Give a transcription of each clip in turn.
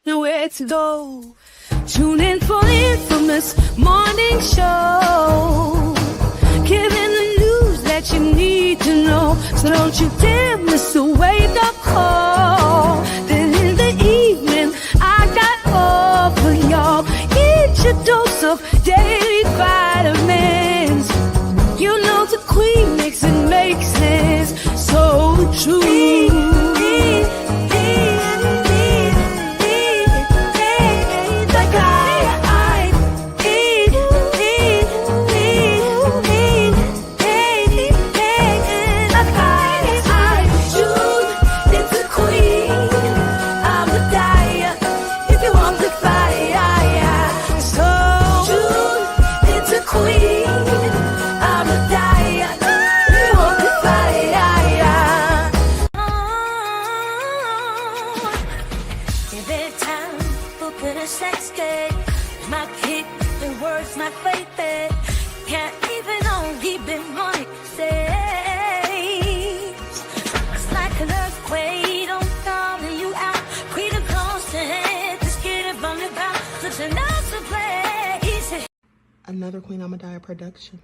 Nowhere to go. Tune in for the infamous morning show, giving the news that you need to know. So don't you dare miss a wake-up call. Then in the evening, I got all for y'all. Get your dose of daily vitamins. You know the queen makes it make sense. So true. Another Queen Ahmadiyyah production.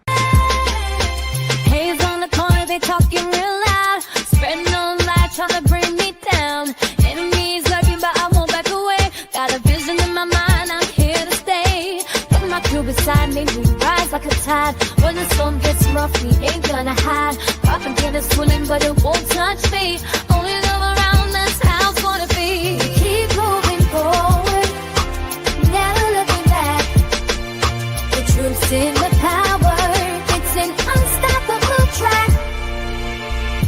Haze on the corner, they talking real loud, spreading no light, trying to bring me down. Enemies lurking, but I won't back away. Got a vision in my mind, I'm here to stay. Put my crew beside me, we rise like a tide. When the storm gets rough, we ain't gonna hide. Propaganda swirling, but it won't touch me. Only love around, that's how it's gonna be. Keep moving forward, never looking back. The truth's in the power, it's an unstoppable track.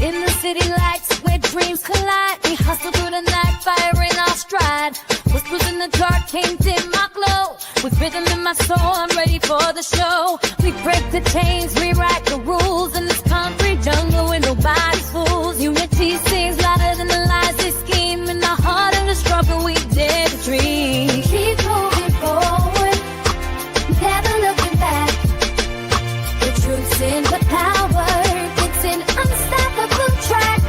In the city lights where dreams collide, we hustle through the night, fire in our stride. Whispers in the dark can't dim my glow. With rhythm in my soul, I'm ready for the show. We break the chains, rewrite the rules in this concrete jungle where nobody's fools. Unity sings louder than the lies they scheme. In the heart of the struggle, we dare to dream. Keep moving forward, never looking back. The truth's in the power, it's an unstoppable track.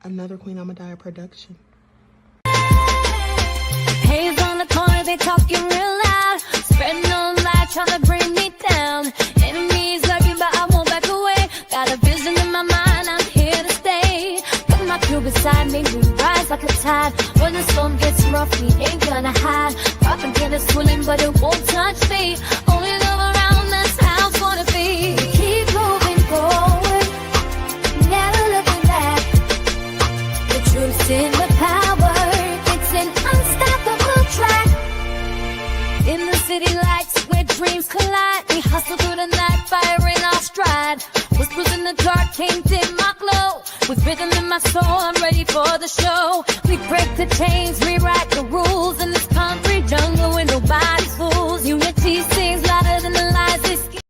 Another Queen Ahmadiyyah production. Haze on the corner, they talking real loud, spreading no light, trying to bring me down. Enemies lurking, but I won't back away. Got a vision in my mind, I'm here to stay. Put my crew beside me, we rise like a tide. When the storm gets rough, we ain't gonna hide. Propaganda swirling, but it won't touch me. Only love around, that's how it's gonna be. Keep moving forward, never looking back. The truth's in the power, it's an unstoppable track. In the city lights where dreams collide, we hustle through the night, fire in our stride. Whispers in the dark can't dim my glow. With rhythm in my soul, I'm ready for the show. We break the chains, rewrite the rules in this concrete jungle where nobody's fools. Unity sings louder than the lies they scheme.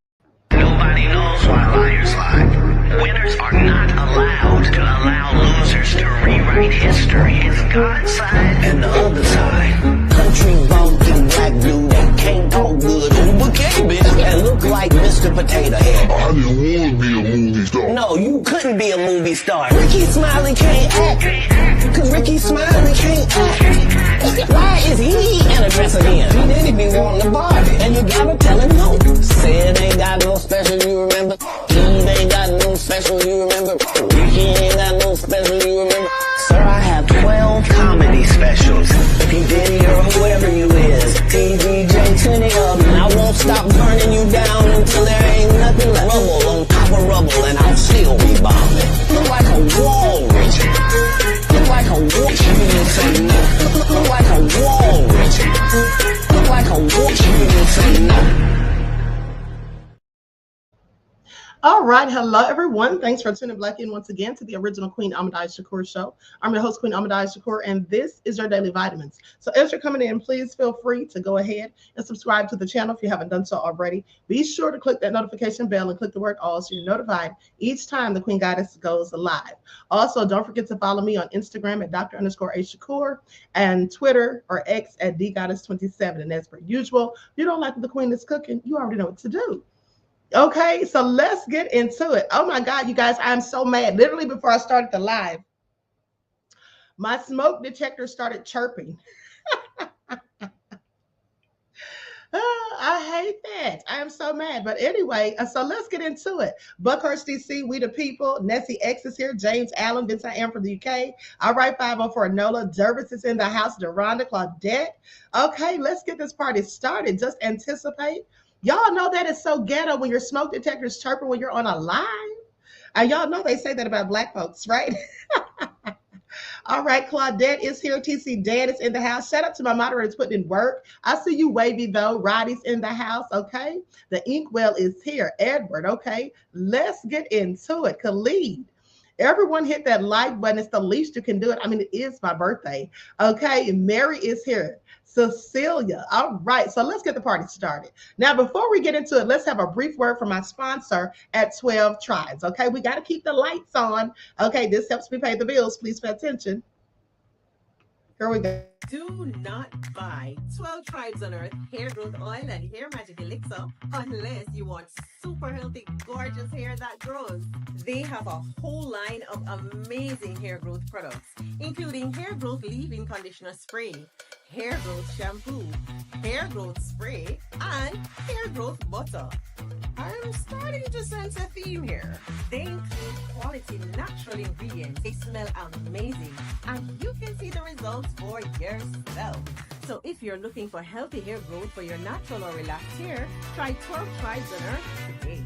Nobody knows why liars lie. Winners are not allowed to allow losers to rewrite history. It's God's side and the other side. Country bumpkin, black dude that can't talk good. Uber bitch and look like Mr. Potato Head. I didn't want to be a movie star. No, you couldn't be a movie star. Ricky Smiley can't act. Cause Ricky Smiley can't act. Why is he in a dress again? He didn't be wanting to Barbie. And you gotta tell him no. Said ain't got no special, you remember. Eve ain't got no special, you remember. Ricky ain't got no special, you remember. Sir, I have 12 comedy specials. P. Diddy or whoever you is. TVJ, 20 of them. I won't stop burning you down until there ain't nothing left. Rubble on top of rubble and I'll still be bombing. Look like a wall, Richard. Look like a wall. You didn't say no. Look like a wall, Richard. Look like a wall. You didn't say no. All right, hello everyone. Thanks for tuning back in once again to the original Queen Ahmadiyyah Shakur show. I'm your host, Queen Ahmadiyyah Shakur, and this is your daily vitamins. So as you're coming in, please feel free to go ahead and subscribe to the channel if you haven't done so already. Be sure to click that notification bell and click the word all so you're notified each time the Queen Goddess goes live. Also, don't forget to follow me on Instagram at Dr._A_Shakur and Twitter or X at DGoddess27. And as per usual, if you don't like what the Queen is cooking, you already know what to do. Okay, so let's get into it. Oh my God, you guys, I'm so mad. Literally before I started the live, My smoke detector started chirping. I hate that. I am so mad. But anyway, so let's get into it. Buckhurst, DC, we the people. Nessie X is here. James Allen, Vincent M from the UK. All right, 504 Nola. Dervis is in the house. Deronda, Claudette. Okay, let's get this party started. Just anticipate. Y'all know that it's so ghetto when your smoke detector is chirping when you're on a live. And y'all know they say that about Black folks, right? All right, Claudette is here. TC Dan is in the house. Shout out to my moderators putting in work. I see you, Wavy, though. Roddy's in the house, okay? The Inkwell is here. Edward, okay? Let's get into it. Khalid. Everyone hit that like button. It's the least you can do it. I mean, it is my birthday, okay? Mary is here. Cecilia. All right, so let's get the party started. Now, before we get into it, let's have a brief word from my sponsor at 12 Tribes, okay? We got to keep the lights on, okay? This helps me pay the bills. Please pay attention. Here we go. Do not buy 12 Tribes on Earth hair growth oil and hair magic elixir unless you want super healthy, gorgeous hair that grows. They have a whole line of amazing hair growth products, including hair growth leave-in conditioner spray, hair growth shampoo, hair growth spray, and hair growth butter. I'm starting to sense a theme here. They include quality natural ingredients. They smell amazing, and you can see the results for yourself. So if you're looking for healthy hair growth for your natural or relaxed hair, try 12 Tribes on Earth today.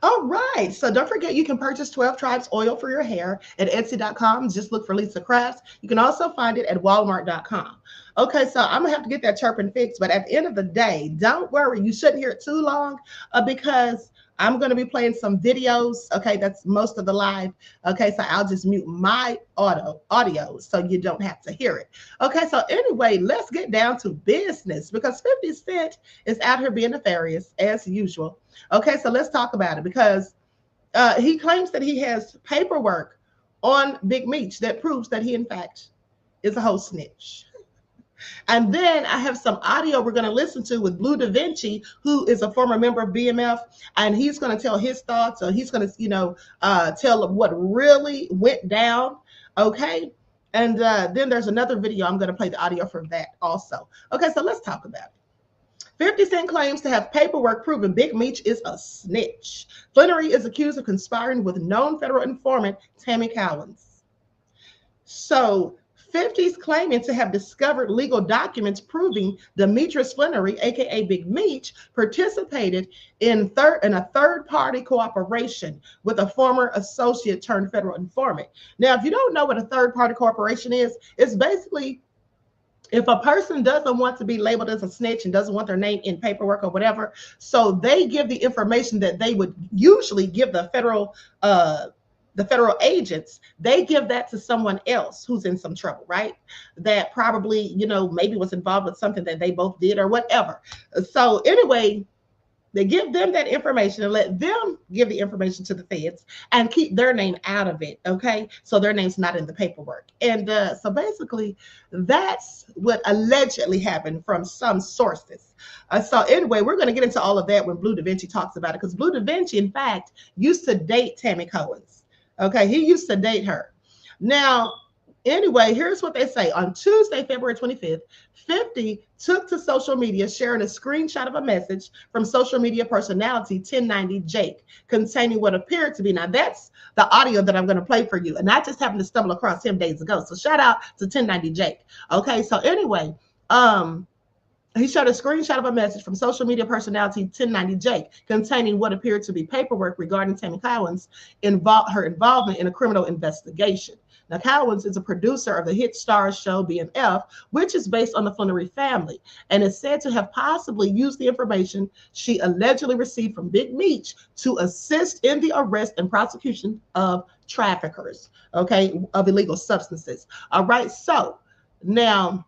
All right, so don't forget you can purchase 12 Tribes oil for your hair at Etsy.com. Just look for Lisa Crafts. You can also find it at Walmart.com. Okay, so I'm gonna have to get that chirping fixed, but at the end of the day, don't worry, you shouldn't hear it too long because I'm going to be playing some videos. Okay, that's most of the live. Okay, so I'll just mute my audio so you don't have to hear it. Okay, so anyway, let's get down to business because 50 Cent is out here being nefarious as usual. Okay, so let's talk about it because he claims that he has paperwork on Big Meech that proves that he, in fact, is a whole snitch. And then I have some audio we're going to listen to with Bleu DaVinci, who is a former member of BMF, and he's going to tell his thoughts, or he's going to, tell what really went down. Okay. And then there's another video. I'm going to play the audio from that also. Okay. So let's talk about it. 50 Cent claims to have paperwork proving Big Meech is a snitch. Flannery is accused of conspiring with known federal informant Tammy Cowens. So 50's claiming to have discovered legal documents proving Demetrius Flannery, aka Big Meech, participated in a third-party cooperation with a former associate turned federal informant. Now, if you don't know what a third-party cooperation is, it's basically if a person doesn't want to be labeled as a snitch and doesn't want their name in paperwork or whatever, so they give the information that they would usually give the federal agents, they give that to someone else who's in some trouble, right? That probably, maybe was involved with something that they both did or whatever. So anyway, they give them that information and let them give the information to the feds and keep their name out of it, okay? So their name's not in the paperwork. And so basically, that's what allegedly happened from some sources. So anyway, we're going to get into all of that when Bleu DaVinci talks about it, because Bleu DaVinci, in fact, used to date Tammy Cowens. Okay, he used to date her. Now, anyway, here's what they say. On Tuesday, February 25th, 50 took to social media sharing a screenshot of a message from social media personality 1090 Jake containing what appeared to be, now that's the audio that I'm going to play for you. And I just happened to stumble across him days ago. So shout out to 1090 Jake. Okay, so anyway, he showed a screenshot of a message from social media personality 1090 Jake containing what appeared to be paperwork regarding Tammy Cowens' her involvement in a criminal investigation. Now, Cowens is a producer of the hit Stars show BMF, which is based on the Flannery family, and is said to have possibly used the information she allegedly received from Big Meech to assist in the arrest and prosecution of traffickers, okay, of illegal substances. All right, so now,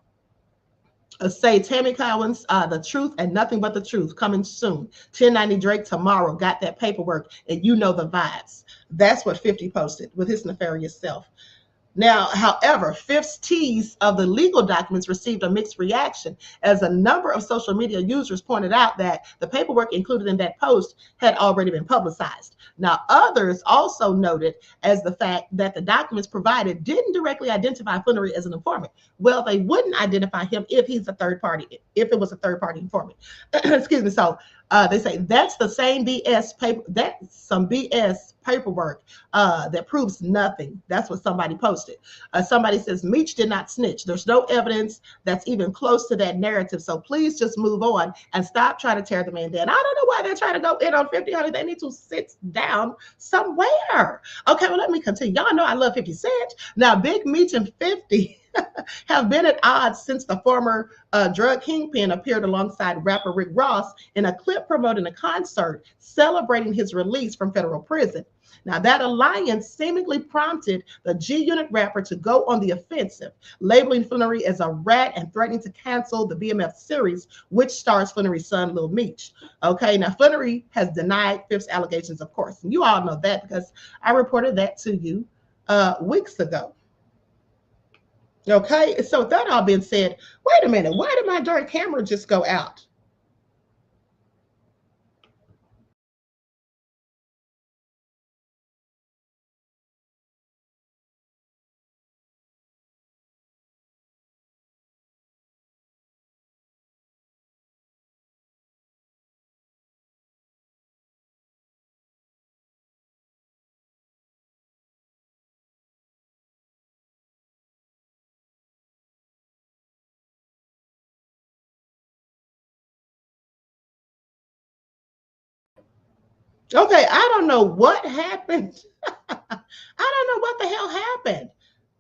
say Tammy Cowens, the truth and nothing but the truth coming soon. 1090 Drake tomorrow got that paperwork, and you know the vibes. That's what 50 posted with his nefarious self. Now, however, Fifth's tease of the legal documents received a mixed reaction, as a number of social media users pointed out that the paperwork included in that post had already been publicized. Now, others also noted as the fact that the documents provided didn't directly identify Flannery as an informant. Well, they wouldn't identify him if he's a third party, if it was a third party informant. Excuse me. So they say that's the same BS paper. That's some BS paperwork that proves nothing. That's what somebody posted. Somebody says Meech did not snitch. There's no evidence that's even close to that narrative. So please just move on and stop trying to tear the man down. I don't know why they're trying to go in on 50, honey. They need to sit down somewhere. Okay, well, let me continue. Y'all know I love 50 Cent. Now, Big Meech and 50 have been at odds since the former drug kingpin appeared alongside rapper Rick Ross in a clip promoting a concert celebrating his release from federal prison. Now, that alliance seemingly prompted the G-Unit rapper to go on the offensive, labeling Flannery as a rat and threatening to cancel the BMF series, which stars Flannery's son, Lil Meech. Okay, now Flannery has denied Fifth's allegations, of course. And you all know that because I reported that to you weeks ago. Okay, so with that all being said, wait a minute, why did my darn camera just go out? Okay, I don't know what happened. I don't know what the hell happened.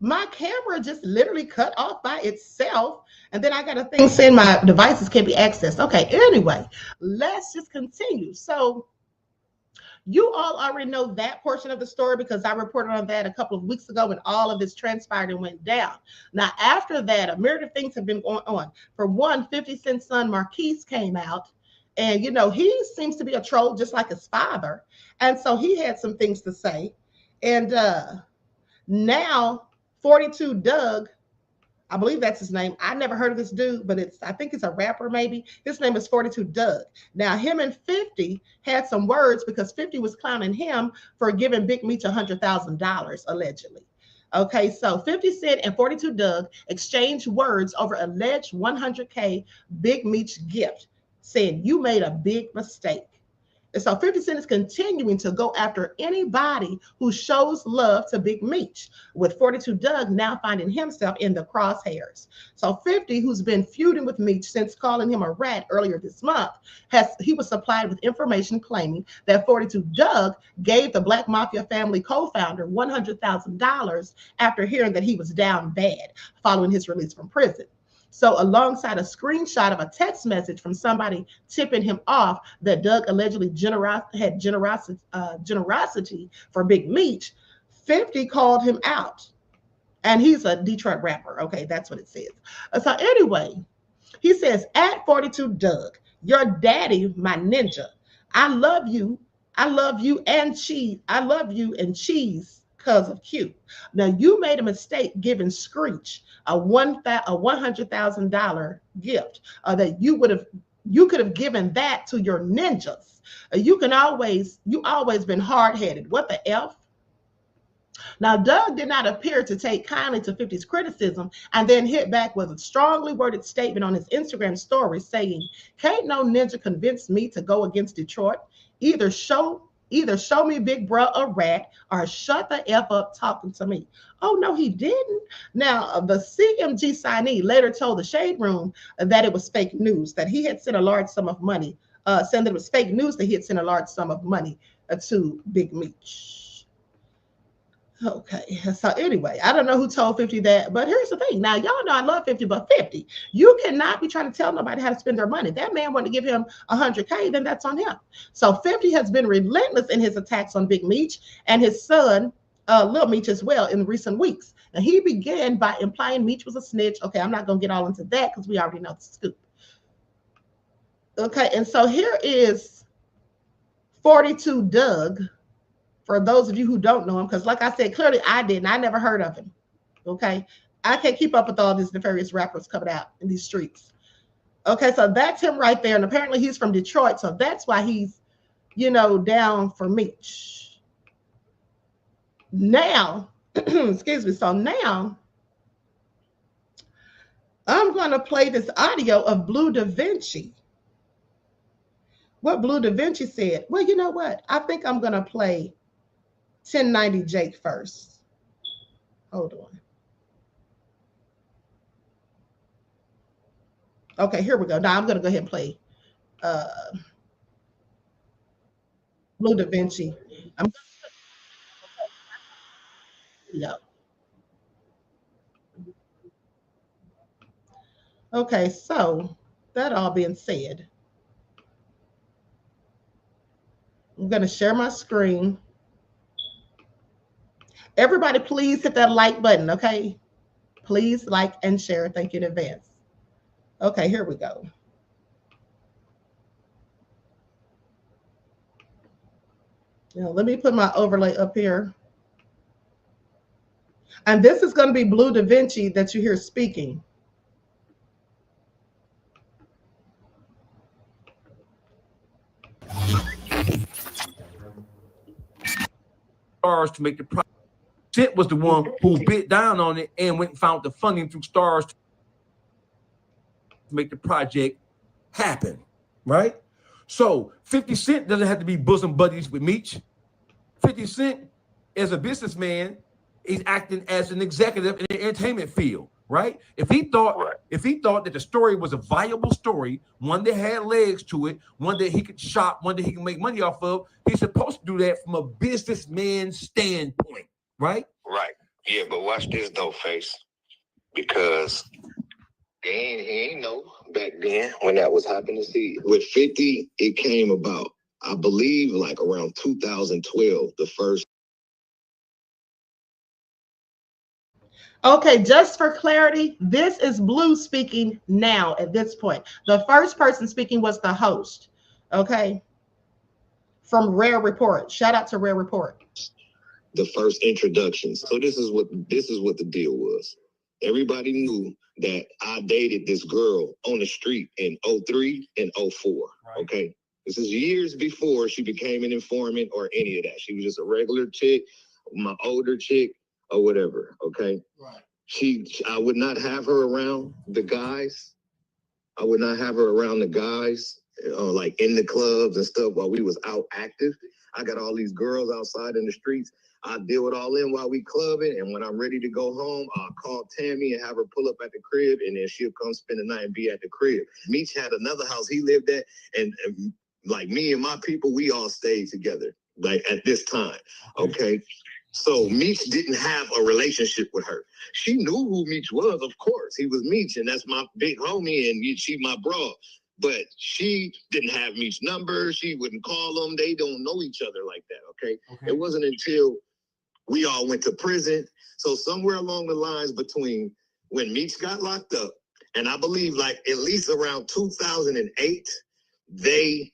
My camera just literally cut off by itself. And then I got a thing saying my devices can't be accessed. Okay, anyway, let's just continue. So you all already know that portion of the story because I reported on that a couple of weeks ago when all of this transpired and went down. Now, after that, a myriad of things have been going on. For one, 50 Cent's son Marquise came out. And, you know, he seems to be a troll just like his father. And so he had some things to say. And now 42 Dugg, I believe that's his name. I never heard of this dude, but I think it's a rapper maybe. His name is 42 Dugg. Now him and 50 had some words because 50 was clowning him for giving Big Meech $100,000 allegedly. Okay, so 50 Cent and 42 Dugg exchanged words over alleged $100K Big Meech gift, saying you made a big mistake. And so 50 Cent is continuing to go after anybody who shows love to Big Meech, with 42 Dugg now finding himself in the crosshairs. So 50, who's been feuding with Meech since calling him a rat earlier this month, he was supplied with information claiming that 42 Dugg gave the Black Mafia family co-founder $100,000 after hearing that he was down bad following his release from prison. So alongside a screenshot of a text message from somebody tipping him off that Dugg allegedly had generosity for Big Meech, 50 called him out. And he's a Detroit rapper. Okay, that's what it says. So anyway, he says, at 42 Dugg, your daddy, my ninja. I love you and cheese. I love you and cheese because of Q. Now, you made a mistake giving Screech a $100,000 gift that you could have given that to your ninjas. You always been hard-headed. What the F? Now, Dugg did not appear to take kindly to 50's criticism and then hit back with a strongly worded statement on his Instagram story saying, can't no ninja convince me to go against Detroit. Either show me Big Bruh a rat or shut the F up talking to me. Oh, no, he didn't. Now, the CMG signee later told the Shade Room that it was fake news, that he had sent a large sum of money, saying that it was fake news that he had sent a large sum of money to Big Meech. Okay, so anyway, I don't know who told 50 that, but here's the thing. Now, y'all know I love 50, but 50, you cannot be trying to tell nobody how to spend their money. That man wanted to give him $100K, then that's on him. So 50 has been relentless in his attacks on Big Meech and his son, Lil Meech as well in recent weeks. And he began by implying Meech was a snitch. Okay, I'm not going to get all into that because we already know the scoop. Okay, and so here is 42 Dugg. For those of you who don't know him, because like I said, clearly I didn't. I never heard of him. Okay. I can't keep up with all these nefarious rappers coming out in these streets. Okay, so that's him right there. And apparently he's from Detroit. So that's why he's, you know, down for Meech. Now, excuse me. So now I'm going to play this audio of Bleu DaVinci. What Bleu DaVinci said. Well, you know what? I think I'm going to play 1090 Jake first. Hold on. Okay, here we go. Now I'm going to go ahead and play Bleu DaVinci. Yeah. Okay, so that all being said, I'm going to share my screen. Everybody, please hit that like button, okay? Please like and share. Thank you in advance. Okay, here we go. Now, let me put my overlay up here. And this is going to be Bleu DaVinci that you hear speaking. Stars to make the project. Sid was the one who bit down on it and went and found the funding through Stars to make the project happen, right? So 50 Cent doesn't have to be bosom buddies with Meech. 50 Cent, as a businessman, is acting as an executive in the entertainment field, right? If he thought that the story was a viable story, one that had legs to it, one that he could shop, one that he can make money off of, he's supposed to do that from a businessman standpoint, right? Right. Yeah, but watch this though, Face. Because he ain't know back then when that was happening. See, with 50, it came about, I believe, like around 2012, the first. Okay, just for clarity, this is Blue speaking now at this point. The first person speaking was the host, okay, from Rare Report. Shout out to Rare Report. The first introductions. So this is what the deal was. Everybody knew that I dated this girl on the street in 03 and 04. Right. Okay. This is years before she became an informant or any of that. She was just a regular chick, my older chick, or whatever. Okay. Right. I would not have her around the guys. I would not have her around the guys, like in the clubs and stuff while we was out active. I got all these girls outside in the streets. I deal it all in while we clubbing, and when I'm ready to go home, I'll call Tammy and have her pull up at the crib, and then she'll come spend the night and be at the crib. Meech had another house he lived at, and like me and my people, we all stayed together, like at this time, okay? So Meech didn't have a relationship with her. She knew who Meech was, of course. He was Meech, and that's my big homie, and she my bro. But she didn't have Meech's number. She wouldn't call him. They don't know each other like that, okay? It wasn't until we all went to prison. So somewhere along the lines between when Meech got locked up, and I believe like at least around 2008, they,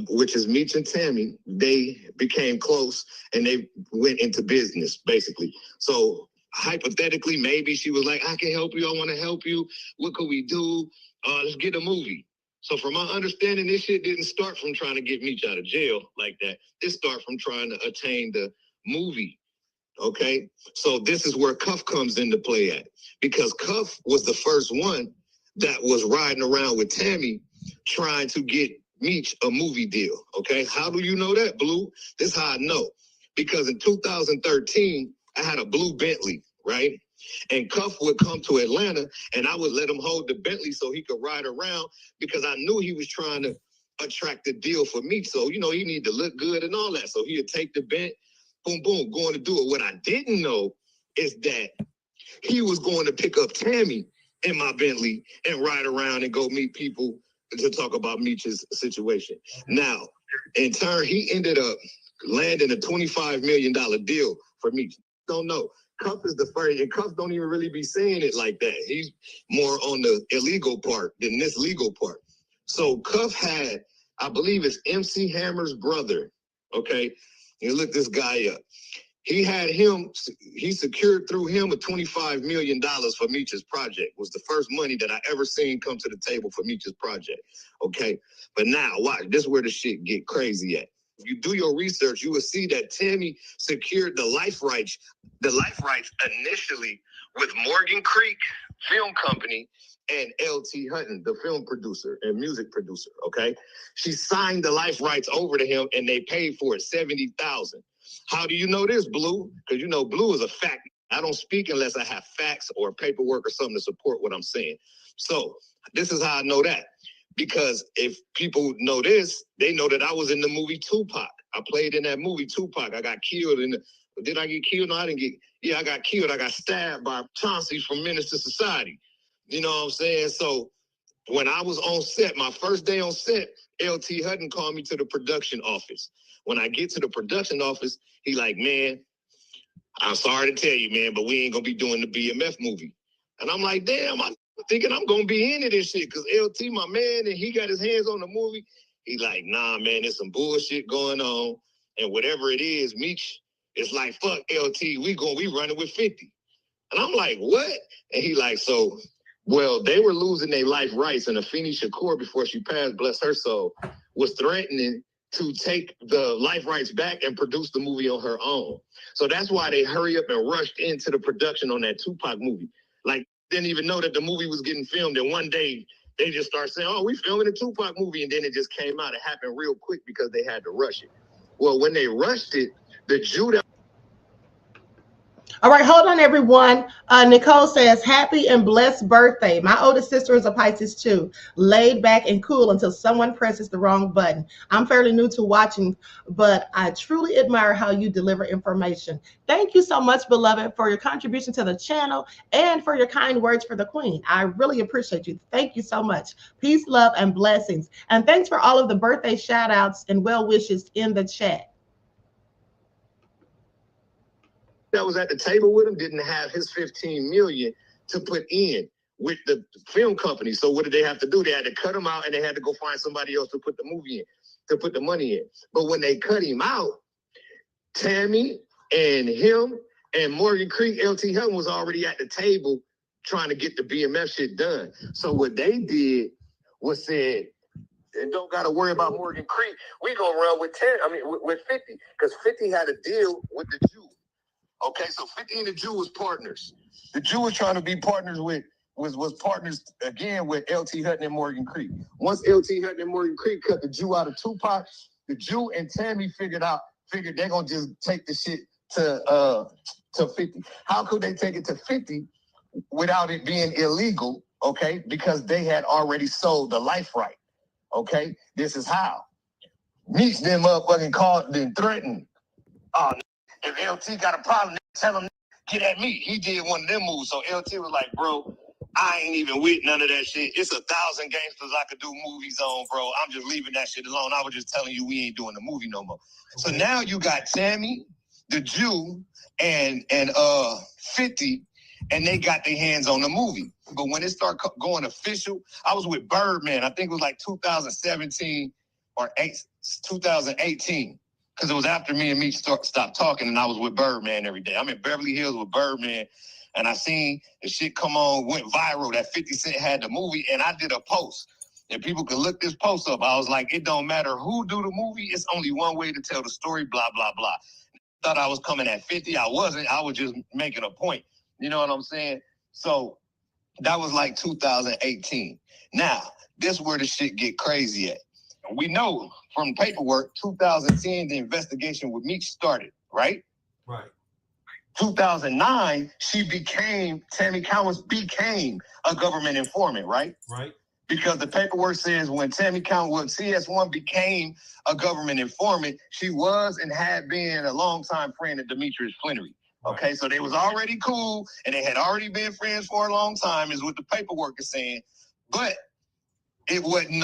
which is Meech and Tammy, they became close and they went into business basically. So hypothetically, maybe she was like, I can help you. I want to help you. What could we do? Let's get a movie. So from my understanding, this shit didn't start from trying to get Meech out of jail like that. It started from trying to attain the movie. Okay, so this is where Cuff comes into play at, because Cuff was the first one that was riding around with Tammy trying to get Meech a movie deal. Okay, how do you know that, Blue? This is how I know, because in 2013 I had a blue Bentley, right? And Cuff would come to Atlanta and I would let him hold the Bentley so he could ride around, because I knew he was trying to attract a deal for Meech. So, you know, he needed to look good and all that. So he would take the Bent, boom, boom, going to do it. What I didn't know is that he was going to pick up Tammy in my Bentley and ride around and go meet people to talk about Meech's situation. Now, in turn, he ended up landing a $25 million deal for Meech. Don't know. Cuff is the first, and Cuff don't even really be saying it like that. He's more on the illegal part than this legal part. So Cuff had, I believe it's MC Hammer's brother, okay? You look this guy up. he secured through him a $25 million for Meech's project. Was the first money that I ever seen come to the table for Meech's project. Okay. But now watch, this is where the shit get crazy at. If you do your research, you will see that Tammy secured the life rights initially with Morgan Creek Film Company and L.T. Hutton, the film producer and music producer. Okay. She signed the life rights over to him and they paid for it $70,000. How do you know this, Blue? Because you know Blue is a fact. I don't speak unless I have facts or paperwork or something to support what I'm saying. So this is how I know that. Because if people know this, they know that I was in the movie Tupac. I played in that movie Tupac. I got killed did I get killed? No, I didn't I got killed. I got stabbed by Chauncey from Menace to Society. You know what I'm saying? So when I was on set, my first day on set, L.T. Hutton called me to the production office. When I get to the production office, he like, man, I'm sorry to tell you, man, but we ain't gonna be doing the BMF movie. And I'm like, damn, I'm thinking I'm gonna be into this shit because LT, my man, and he got his hands on the movie. He like, nah, man, there's some bullshit going on. And whatever it is, Meech is like, fuck LT, we running with 50. And I'm like, what? And he like, so, well, they were losing their life rights, and Ahmadiyyah Shakur, before she passed, bless her soul, was threatening to take the life rights back and produce the movie on her own. So that's why they hurry up and rushed into the production on that Tupac movie. Like, didn't even know that the movie was getting filmed. And one day they just start saying, oh, we filming a Tupac movie. And then it just came out. It happened real quick because they had to rush it. Well, when they rushed it, the Judah. All right, hold on, everyone. Nicole says, happy and blessed birthday. My oldest sister is a Pisces too. Laid back and cool until someone presses the wrong button. I'm fairly new to watching, but I truly admire how you deliver information. Thank you so much, beloved, for your contribution to the channel and for your kind words for the Queen. I really appreciate you. Thank you so much. Peace, love, and blessings. And thanks for all of the birthday shout outs and well wishes in the chat. That was at the table with him didn't have his $15 million to put in with the film company. So what did they have to do? They had to cut him out and they had to go find somebody else to put the movie in, to put the money in. But when they cut him out, Tammy and him and Morgan Creek, LT Hutton was already at the table trying to get the BMF shit done. So what they did was said, and don't got to worry about Morgan Creek. We gonna run with 50, because 50 had a deal with the Jew. Okay, so 50 and the Jew was partners. The Jew was trying to be partners was partners again with LT Hutton and Morgan Creek. Once LT Hutton and Morgan Creek cut the Jew out of Tupac, the Jew and Tammy figured they're gonna just take the shit to 50. How could they take it to 50 without it being illegal? Okay, because they had already sold the life right. Okay, this is how. Meech them motherfucking called and threatened. If LT got a problem, tell him get at me. He did one of them moves. So LT was like, bro, I ain't even with none of that shit. It's 1,000 gangsters I could do movies on, bro. I'm just leaving that shit alone. I was just telling you we ain't doing the movie no more. Okay. So now you got Tammy, the Jew, and 50, and they got their hands on the movie. But when it started going official, I was with Birdman. I think it was like 2017 or 2018. Because it was after me and Meech stopped talking, and I was with Birdman every day. I'm in Beverly Hills with Birdman, and I seen the shit come on, went viral, that 50 Cent had the movie, and I did a post. And people could look this post up. I was like, it don't matter who do the movie, it's only one way to tell the story, blah, blah, blah. Thought I was coming at 50. I wasn't. I was just making a point. You know what I'm saying? So that was like 2018. Now, this is where the shit get crazy at. We know from paperwork, 2010, the investigation with Meech started, right? Right. 2009, Tammy Cowens became a government informant, right? Right. Because the paperwork says when Tammy Cowens, CS1 became a government informant, she was and had been a longtime friend of Demetrius Flannery. Okay, right. So they was already cool and they had already been friends for a long time, is what the paperwork is saying. But it wasn't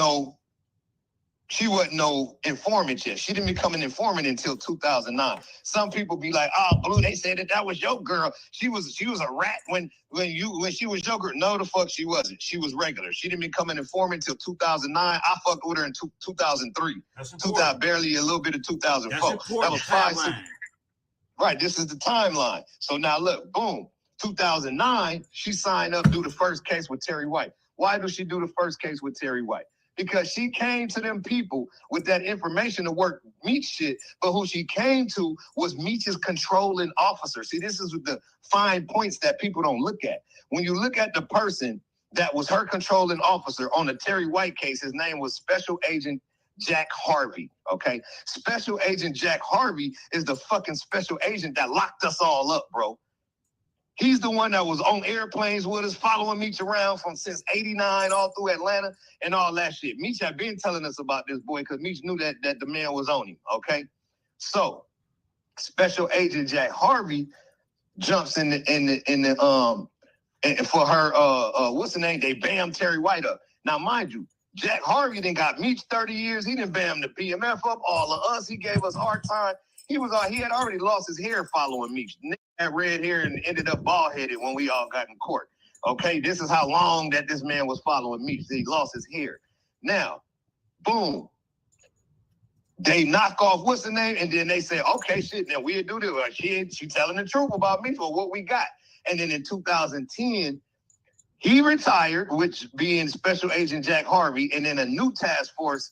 she wasn't no informant yet. She didn't become an informant until 2009. Some people be like, "Oh, Blue, they said that was your girl. She was a rat when she was your girl." No, the fuck she wasn't. She was regular. She didn't become an informant until 2009. I fucked with her in 2003. That's barely a little bit of 2004. That was 5. Right, this is the timeline. So now look, boom, 2009, she signed up to do the first case with Terry White. Why does she do the first case with Terry White? Because she came to them people with that information to work Meech shit, but who she came to was Meech's controlling officer. See, this is the fine points that people don't look at. When you look at the person that was her controlling officer on the Terry White case, his name was Special Agent Jack Harvey, okay? Special Agent Jack Harvey is the fucking special agent that locked us all up, bro. He's the one that was on airplanes with us, following Meech around since 89 all through Atlanta and all that shit. Meech had been telling us about this boy because Meech knew that the man was on him, okay? So, Special Agent Jack Harvey jumps in the and for her, what's the name? They bam Terry White up. Now, mind you, Jack Harvey then got Meech 30 years. He didn't bam the BMF up, all of us. He gave us hard time. He had already lost his hair following Meech. Nick had red hair and ended up bald-headed when we all got in court. Okay, this is how long that this man was following Meech. He lost his hair. Now, boom. They knock off what's the name, and then they say, okay, shit, now we'll do this. Like, she telling the truth about Meech for what we got. And then in 2010, he retired, which being Special Agent Jack Harvey, and then a new task force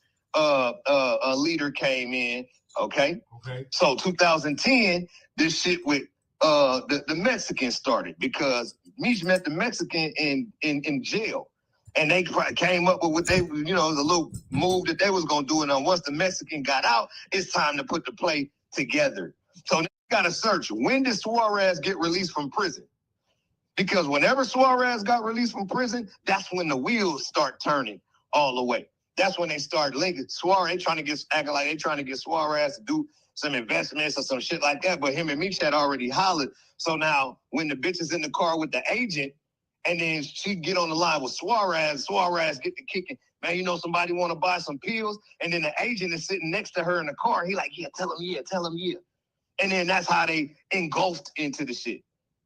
leader came in. Okay. So 2010, this shit with the Mexican started because Meech met the Mexican in jail, and they came up with what they, the little move that they was gonna do. And once the Mexican got out, it's time to put the play together. So they got to search, when did Suarez get released from prison? Because whenever Suarez got released from prison, that's when the wheels start turning all the way. That's when they start linking Suarez, acting like they trying to get Suarez to do some investments or some shit like that. But him and Meech had already hollered. So now when the bitch is in the car with the agent, and then she get on the line with Suarez get the kicking. Man, somebody want to buy some pills, and then the agent is sitting next to her in the car. He like, yeah, tell him yeah. And then that's how they engulfed into the shit.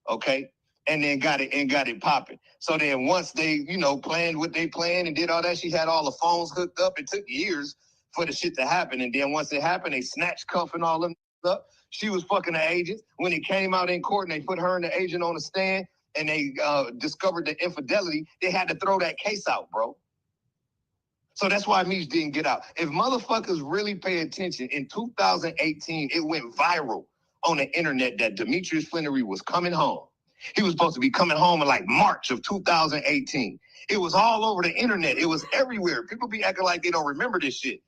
Okay. And then got it popping. So then once they, planned what they planned and did all that, she had all the phones hooked up. It took years for the shit to happen. And then once it happened, they snatched cuff and all them up. She was fucking the agent. When it came out in court and they put her and the agent on the stand and they discovered the infidelity, they had to throw that case out, bro. So that's why Meech didn't get out. If motherfuckers really pay attention, in 2018, it went viral on the internet that Demetrius Flannery was coming home. He was supposed to be coming home in like March of 2018. It was all over the internet. It was everywhere. People be acting like they don't remember this shit.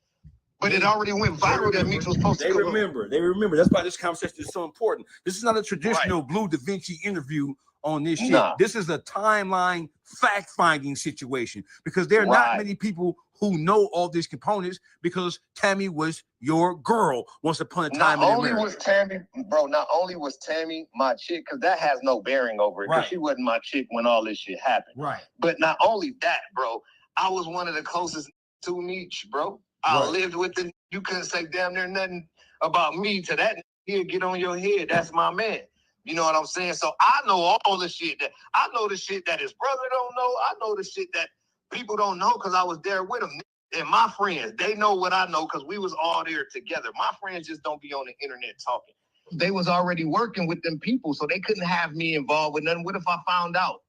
But it already went viral that Meech was supposed to come home. They remember. That's why this conversation is so important. This is not a traditional Bleu DaVinci interview on this shit. Nah. This is a timeline fact-finding situation because there are not many people who know all these components because Tammy was your girl once upon a time. Not only was Tammy my chick, because that has no bearing over it, because she wasn't my chick when all this shit happened. Right. But not only that, bro, I was one of the closest to Meech, bro. I lived with him. You couldn't say damn near nothing about me to that. He'll get on your head. That's my man. You know what I'm saying? So I know all the shit I know the shit that his brother don't know. I know the shit that people don't know because I was there with him. And my friends, they know what I know because we was all there together. My friends just don't be on the internet talking. They was already working with them people, so they couldn't have me involved with nothing. What if I found out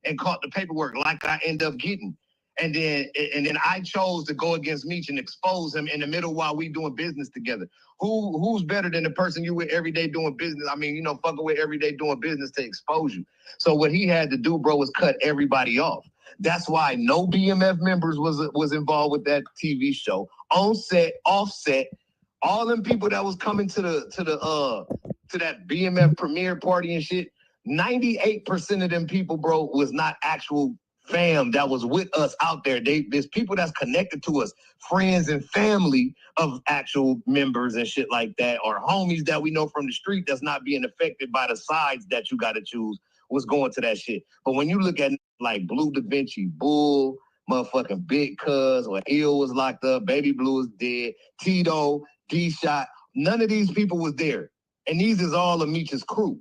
and caught the paperwork like I end up getting? And then I chose to go against Meech and expose him in the middle while we doing business together. Who's better than the person you with every day doing business? I mean, fucking with every day doing business to expose you. So what he had to do, bro, was cut everybody off. That's why no BMF members was involved with that TV show. On set, off set, all them people that was coming to that BMF premiere party and shit. 98% of them people, bro, was not actual fam that was with us out there. There's people that's connected to us, friends and family of actual members and shit like that, or homies that we know from the street that's not being affected by the sides that you got to choose was going to that shit. But when you look at like Bleu DaVinci, Bull, motherfucking Big Cuz, or Ill was locked up, Baby Blue was dead, Tito, D-Shot, none of these people was there. And these is all of Meech's crew.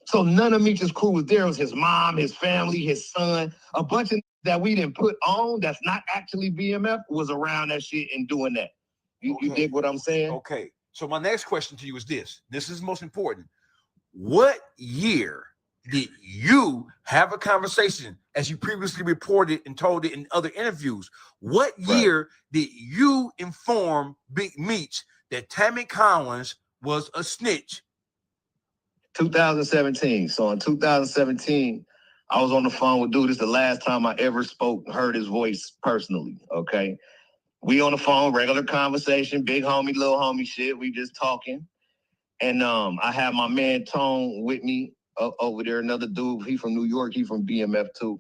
So none of Meech's crew was there. It was his mom, his family, his son, a bunch of that we didn't put on that's not actually BMF was around that shit and doing that. You dig what I'm saying? Okay. So my next question to you is this. This is most important. what year did you have a conversation, as you previously reported and told it in other interviews? What year did you inform Big Meech that Tammy Collins was a snitch? 2017. So in 2017, I was on the phone with Dude. This is the last time I ever heard his voice personally, okay? We on the phone, regular conversation, big homie, little homie shit. We just talking. And I had my man Tone with me over there, another dude. He from New York. He from BMF too.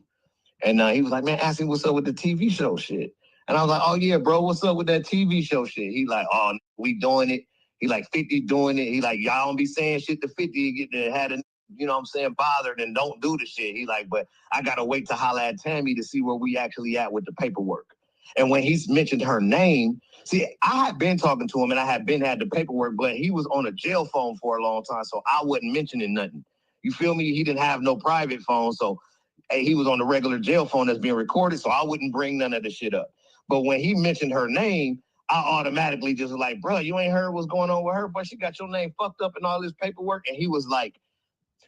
And he was like, man, ask him what's up with the TV show shit. And I was like, oh yeah, bro, what's up with that TV show shit? He like, oh, we doing it. He like 50 doing it. He like, y'all don't be saying shit to 50. You get to had a, you know what I'm saying, bothered and don't do the shit. He like, but I gotta wait to holler at Tammy to see where we actually at with the paperwork. And when he's mentioned her name, see, I had been talking to him and I had the paperwork, but he was on a jail phone for a long time, so I wasn't mentioning nothing. You feel me? He didn't have no private phone, so he was on the regular jail phone that's being recorded, so I wouldn't bring none of the shit up. But when he mentioned her name, I automatically just was like, bro, you ain't heard what's going on with her, but she got your name fucked up in all this paperwork. And he was like,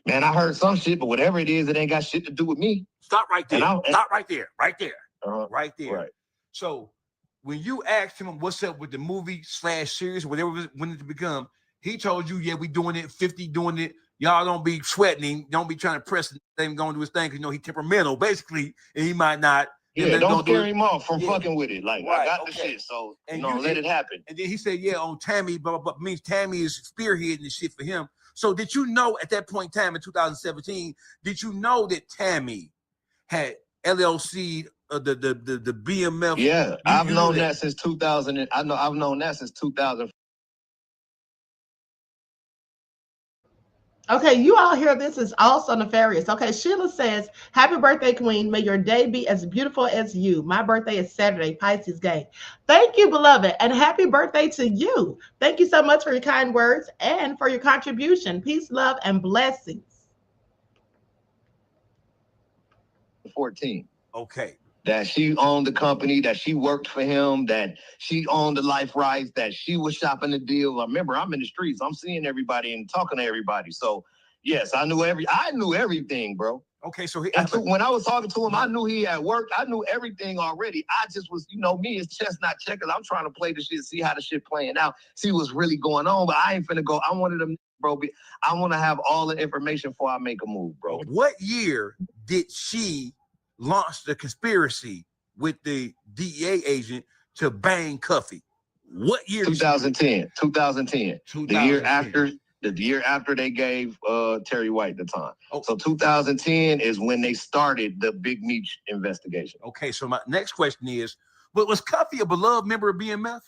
man, I heard some shit, but whatever it is, it ain't got shit to do with me. Stop right there. Stop right there. Right there. Right there. Right. So when you asked him what's up with the movie / series, whatever it wanted to become, he told you, yeah, we doing it, 50 doing it. Y'all don't be sweating him. Don't be trying to press him going to do his thing because, you know, he's temperamental, basically, and he might not. Yeah, don't scare him off from fucking with it. Like, I got the shit, so, and you know, let it happen. And then he said, yeah, on Tammy, but means Tammy is spearheading this shit for him. So did you know at that point in time in 2017, did you know that Tammy had LLC the BMF? Yeah, I've known that since 2000. I've known that since 2000. Okay, you all hear this is also nefarious. Okay, Sheila says, happy birthday, Queen. May your day be as beautiful as you. My birthday is Saturday, Pisces gang. Thank you, beloved, and happy birthday to you. Thank you so much for your kind words and for your contribution. Peace, love, and blessings. 14. Okay. That she owned the company, that she worked for him, that she owned the life rights, that she was shopping the deal. Remember, I'm in the streets. I'm seeing everybody and talking to everybody. So, yes, I knew everything, bro. Okay, so when I was talking to him, I knew he had worked. I knew everything already. I just was, you know, me, it's chestnut checkers. I'm trying to play the shit, see how the shit playing out, see what's really going on. But I ain't finna go. I'm one of them, bro. I want to have all the information before I make a move, bro. What year did she launched the conspiracy with the DEA agent to bang Cuffy? What year? 2010. 2010. The year after they gave Terry White the time. Oh. So 2010 is when they started the Big Meech investigation. Okay, so my next question is, but was Cuffy a beloved member of BMF?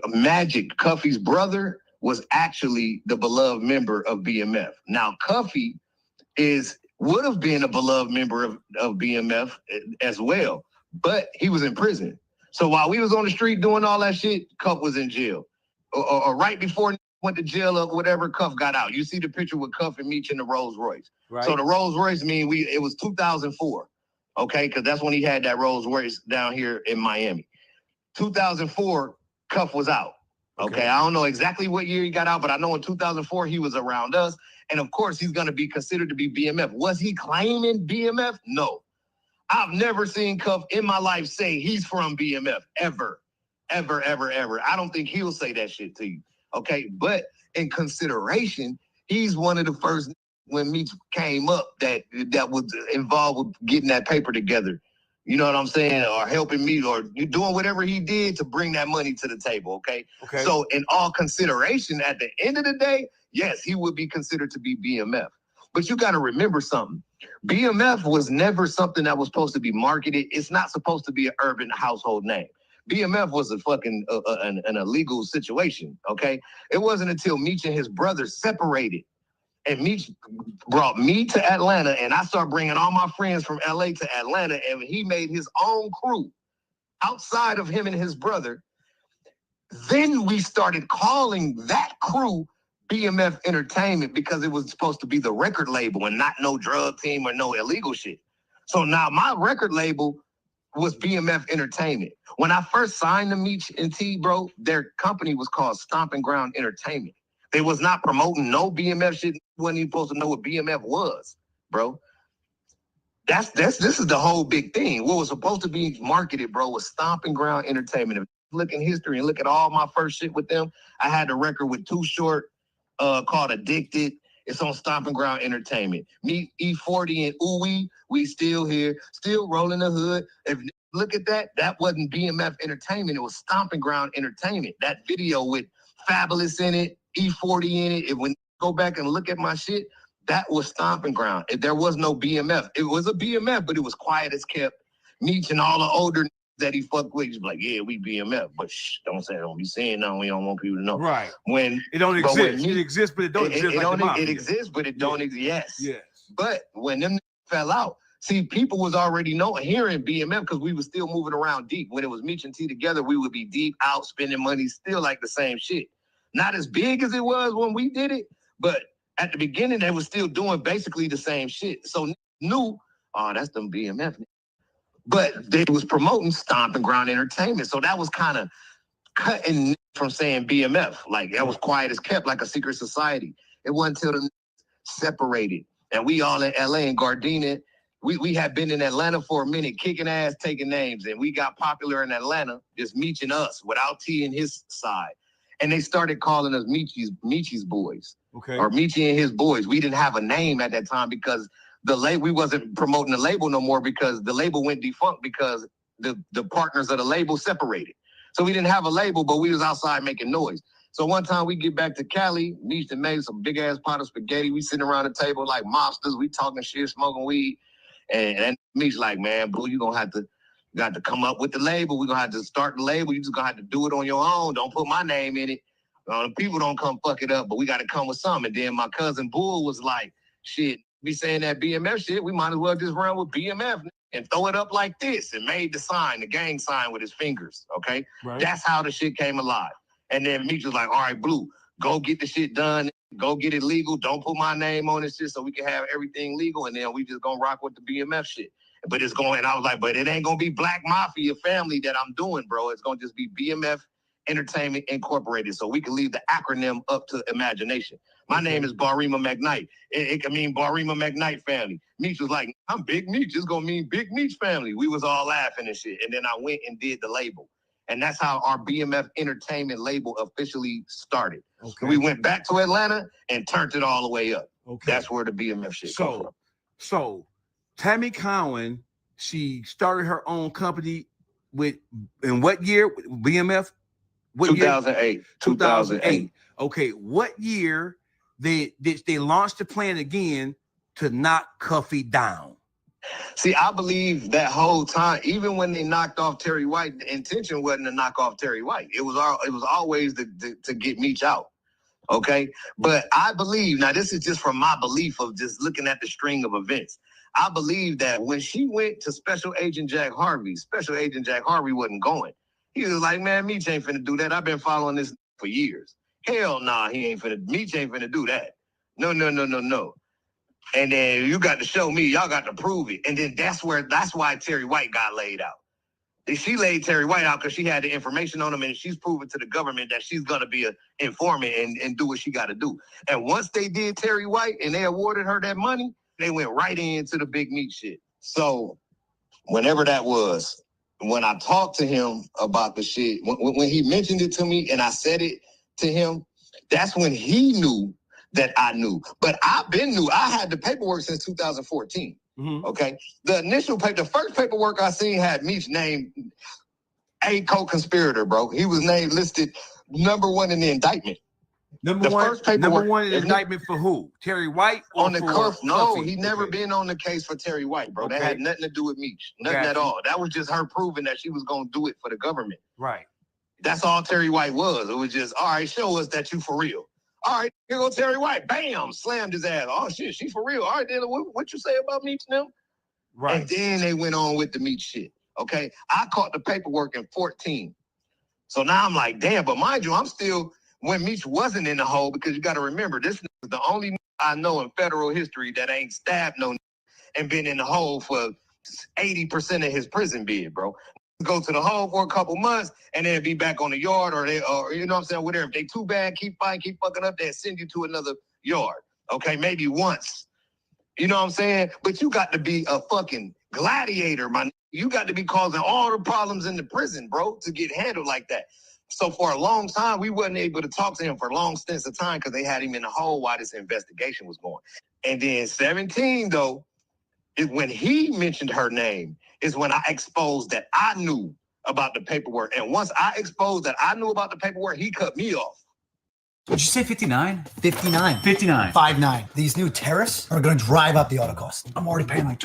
Magic, Cuffy's brother, was actually the beloved member of BMF. Now, Cuffy would have been a beloved member of BMF as well, but he was in prison. So while we was on the street doing all that shit, Cuff was in jail. Or right before he went to jail or whatever, Cuff got out. You see the picture with Cuff and Meech in the Rolls Royce. Right. So the Rolls Royce it was 2004, okay? Because that's when he had that Rolls Royce down here in Miami. 2004, Cuff was out. Okay, I don't know exactly what year he got out, but I know in 2004 he was around us. And of course, he's going to be considered to be BMF. Was he claiming BMF? No. I've never seen Cuff in my life say he's from BMF, ever, ever, ever, ever. I don't think he'll say that shit to you. Okay, but in consideration, he's one of the first when Meech came up that was involved with getting that paper together. You know what I'm saying? Or helping me or doing whatever he did to bring that money to the table, okay? So in all consideration, at the end of the day, yes, he would be considered to be BMF. But you got to remember something. BMF was never something that was supposed to be marketed. It's not supposed to be an urban household name. BMF was a fucking an illegal situation, okay? It wasn't until Meech and his brother separated and Meech brought me to Atlanta, and I started bringing all my friends from LA to Atlanta, and he made his own crew outside of him and his brother. Then we started calling that crew BMF Entertainment because it was supposed to be the record label and not no drug team or no illegal shit. So now my record label was BMF Entertainment. When I first signed to Meech and T, bro, their company was called Stomping Ground Entertainment. They was not promoting no BMF shit. wasn't even supposed to know what BMF was, bro. This is the whole big thing. What was supposed to be marketed, bro, was Stomping Ground Entertainment. If you look in history and look at all my first shit with them, I had a record with Too Short called Addicted. It's on Stomping Ground Entertainment. Me, E40 and Ooey, we still here, still rolling the hood. If you look at that, that wasn't BMF Entertainment. It was Stomping Ground Entertainment. That video with Fabulous in it, E40 in it. When you go back and look at my shit, that was Stomping Ground. There was no BMF. It was a BMF, but it was quiet as kept. Meech and all the older that he fucked with, he's like, yeah, we BMF, but shh, don't be saying no. We don't want people to know. Right. When it don't exist. It exists, but it don't exist. It exists, but it don't exist. Yes. Yes. But when them fell out, see, people was already hearing BMF because we was still moving around deep. When it was Meech and T together, we would be deep out spending money, still like the same shit. Not as big as it was when we did it, but at the beginning, they were still doing basically the same shit. So knew, oh, that's them BMF. But they was promoting Stomping Ground Entertainment. So that was kind of cutting from saying BMF. Like, that was quiet as kept, like a secret society. It wasn't until the separated. And we all in LA and Gardena. We had been in Atlanta for a minute, kicking ass, taking names. And we got popular in Atlanta, just Meech and us, without T and his side. And they started calling us Meechie's boys. Okay. Or Meechie and his boys. We didn't have a name at that time because we wasn't promoting the label no more because the label went defunct because the partners of the label separated. So we didn't have a label, but we was outside making noise. So one time we get back to Cali, Meech and made some big ass pot of spaghetti. We sitting around the table like mobsters. We talking shit, smoking weed. And Meech like, man, Blue, you got to come up with the label. We're gonna have to start the label. You just gonna have to do it on your own. Don't put my name in it. People don't come fuck it up, but we got to come with something. And then my cousin Bull was like, shit, be saying that BMF shit, we might as well just run with BMF and throw it up like this, and made the sign, the gang sign with his fingers, okay? Right. That's how the shit came alive. And then Meech was like, all right, Blue, go get the shit done. Go get it legal. Don't put my name on this shit so we can have everything legal. And then we just gonna rock with the BMF shit. But it's going, and I was like, but it ain't gonna be Black Mafia family that I'm doing, bro. It's gonna just be BMF Entertainment Incorporated, so we can leave the acronym up to imagination. My name is Barima McKnight. It can mean Barima McKnight family. Meech was like, I'm Big Meech. It's gonna mean Big Meech family. We was all laughing and shit. And then I went and did the label. And that's how our BMF Entertainment label officially started. Okay. We went back to Atlanta and turned it all the way up. Okay. That's where the BMF shit comes from. So Tammy Cowan, she started her own company in what year? BMF? What 2008. Year? 2008. Okay, what year did they launch the plan again to knock Cuffy down? See, I believe that whole time, even when they knocked off Terry White, the intention wasn't to knock off Terry White. It was always to get Meech out. Okay, but I believe, now this is just from my belief of just looking at the string of events. I believe that when she went to Special Agent Jack Harvey wasn't going. He was like, man, Meech ain't finna do that. I've been following this for years. Hell nah, Meech ain't finna do that. No. And then you got to show me, y'all got to prove it. And then that's why Terry White got laid out. She laid Terry White out because she had the information on him, and she's proven to the government that she's gonna be an informant and do what she got to do. And once they did Terry White and they awarded her that money, they went right into the Big Meech shit. So whenever that was, when I talked to him about the shit, when he mentioned it to me and I said it to him, that's when he knew that I knew. But I've been new. I had the paperwork since 2014. Mm-hmm. Okay. The first paperwork I seen had Meech named a co-conspirator, bro. He was listed number one in the indictment. Number one in the indictment for who? Terry White? On the cuff? No, he never been on the case for Terry White, bro. Okay. That had nothing to do with Meech. Nothing at all. That was just her proving that she was going to do it for the government. Right. That's all Terry White was. It was just, all right, show us that you for real. All right, here go Terry White. Bam, slammed his ass. Oh, shit, she for real. All right, then what you say about Meech now? Right. And then they went on with the Meech shit, okay? I caught the paperwork in 14. So now I'm like, damn, but mind you, I'm still, when Meech wasn't in the hole, because you got to remember, this is the only I know in federal history that ain't stabbed no and been in the hole for 80% of his prison bid, bro. Go to the hole for a couple months and then be back on the yard or you know what I'm saying, whatever. If they too bad, keep fighting, keep fucking up, they'll send you to another yard. Okay, maybe once. You know what I'm saying? But you got to be a fucking gladiator, man. You got to be causing all the problems in the prison, bro, to get handled like that. So for a long time, we wasn't able to talk to him for long stints of time because they had him in the hole while this investigation was going. And then 17, though, is when he mentioned her name, is when I exposed that I knew about the paperwork. And once I exposed that I knew about the paperwork, he cut me off. Did you say 59? 59. 59. 5'9". These new terrorists are going to drive up the auto cost. I'm already paying like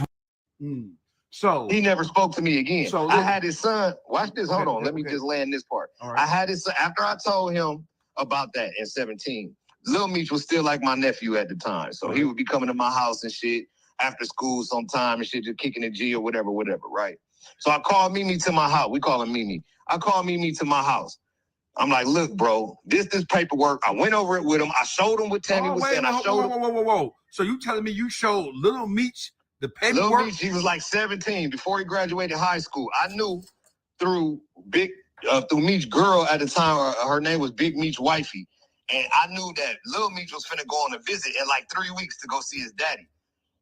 20. So he never spoke to me again. So I had his son. Watch this. Hold on. Okay, Let me just land this part. All right. I had his son. After I told him about that in 17, Lil Meech was still like my nephew at the time. So he would be coming to my house and shit after school sometime and shit, just kicking the G or whatever, right? So I called Mimi to my house. We call him Mimi. I called Mimi to my house. I'm like, look, bro, this paperwork. I went over it with him. I showed him what Tammy was saying. I showed him. Whoa. So you telling me you showed Little Meech the paperwork? Lil Meech, he was like 17 before he graduated high school. I knew through Meech's girl at the time, her name was Big Meech Wifey. And I knew that Lil Meech was finna go on a visit in like 3 weeks to go see his daddy.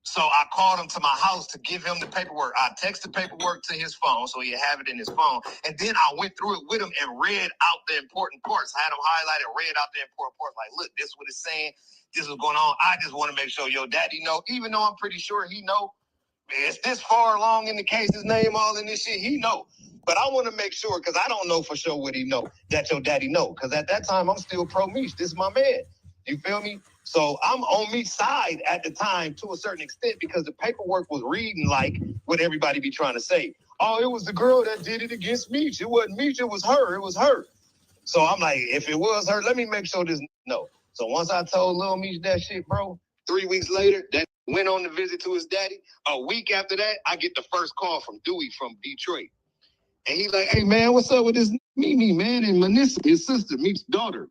So I called him to my house to give him the paperwork. I texted paperwork to his phone so he'd have it in his phone. And then I went through it with him and read out the important parts. I had him highlighted, read out the important parts. Like, look, this is what it's saying. This is going on. I just want to make sure your daddy know, even though I'm pretty sure he know. It's this far along in the case, his name all in this shit, he know. But I want to make sure, because I don't know for sure what he know, that your daddy know. Because at that time, I'm still pro-Meech. This is my man. You feel me? So I'm on Meech's side at the time to a certain extent because the paperwork was reading like what everybody be trying to say. Oh, it was the girl that did it against Meech. It wasn't Meech, it was her. It was her. So I'm like, if it was her, let me make sure this no. So once I told Lil Meech that shit, bro, 3 weeks later, that went on the visit to his daddy. A week after that, I get the first call from Dewey from Detroit. And he's like, hey, man, what's up with this Mimi, man? And Manissa, his sister, Meech's daughter.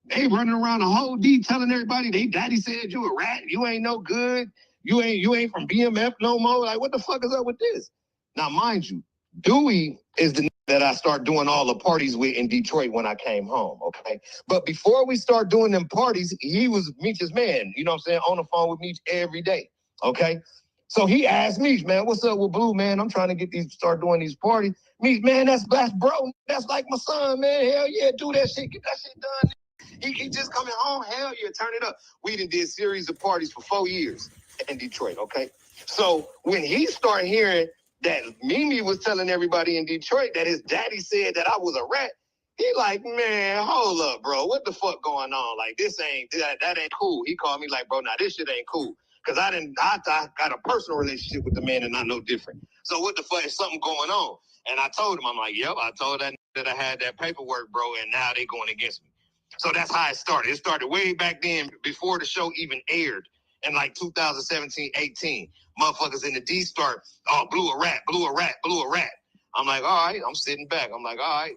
They running around the whole D telling everybody they daddy said you a rat, you ain't no good, you ain't from BMF no more. Like, what the fuck is up with this? Now, mind you, Dewey is the that I start doing all the parties with in Detroit when I came home, okay? But before we start doing them parties, he was Meech's man, you know what I'm saying, on the phone with Meech every day, okay? So he asked Meech, man, what's up with Blue, man? I'm trying to start doing these parties. Meech, man, that's bro, that's like my son, man. Hell yeah, do that shit, get that shit done. He just coming home. Hell yeah, turn it up. We done did a series of parties for 4 years in Detroit, okay? So when he started hearing that Mimi was telling everybody in Detroit that his daddy said that I was a rat, he like, man, hold up, bro. What the fuck going on? Like, that ain't cool. He called me like, bro, now this shit ain't cool. Because I got a personal relationship with the man and I know different. So what the fuck is something going on? And I told him, I'm like, yep, I told that I had that paperwork, bro, and now they going against me. So that's how it started. It started way back then before the show even aired in like 2017, 18. Motherfuckers in the D start, oh, blew a rat. I'm like, all right, I'm sitting back. I'm like, all right,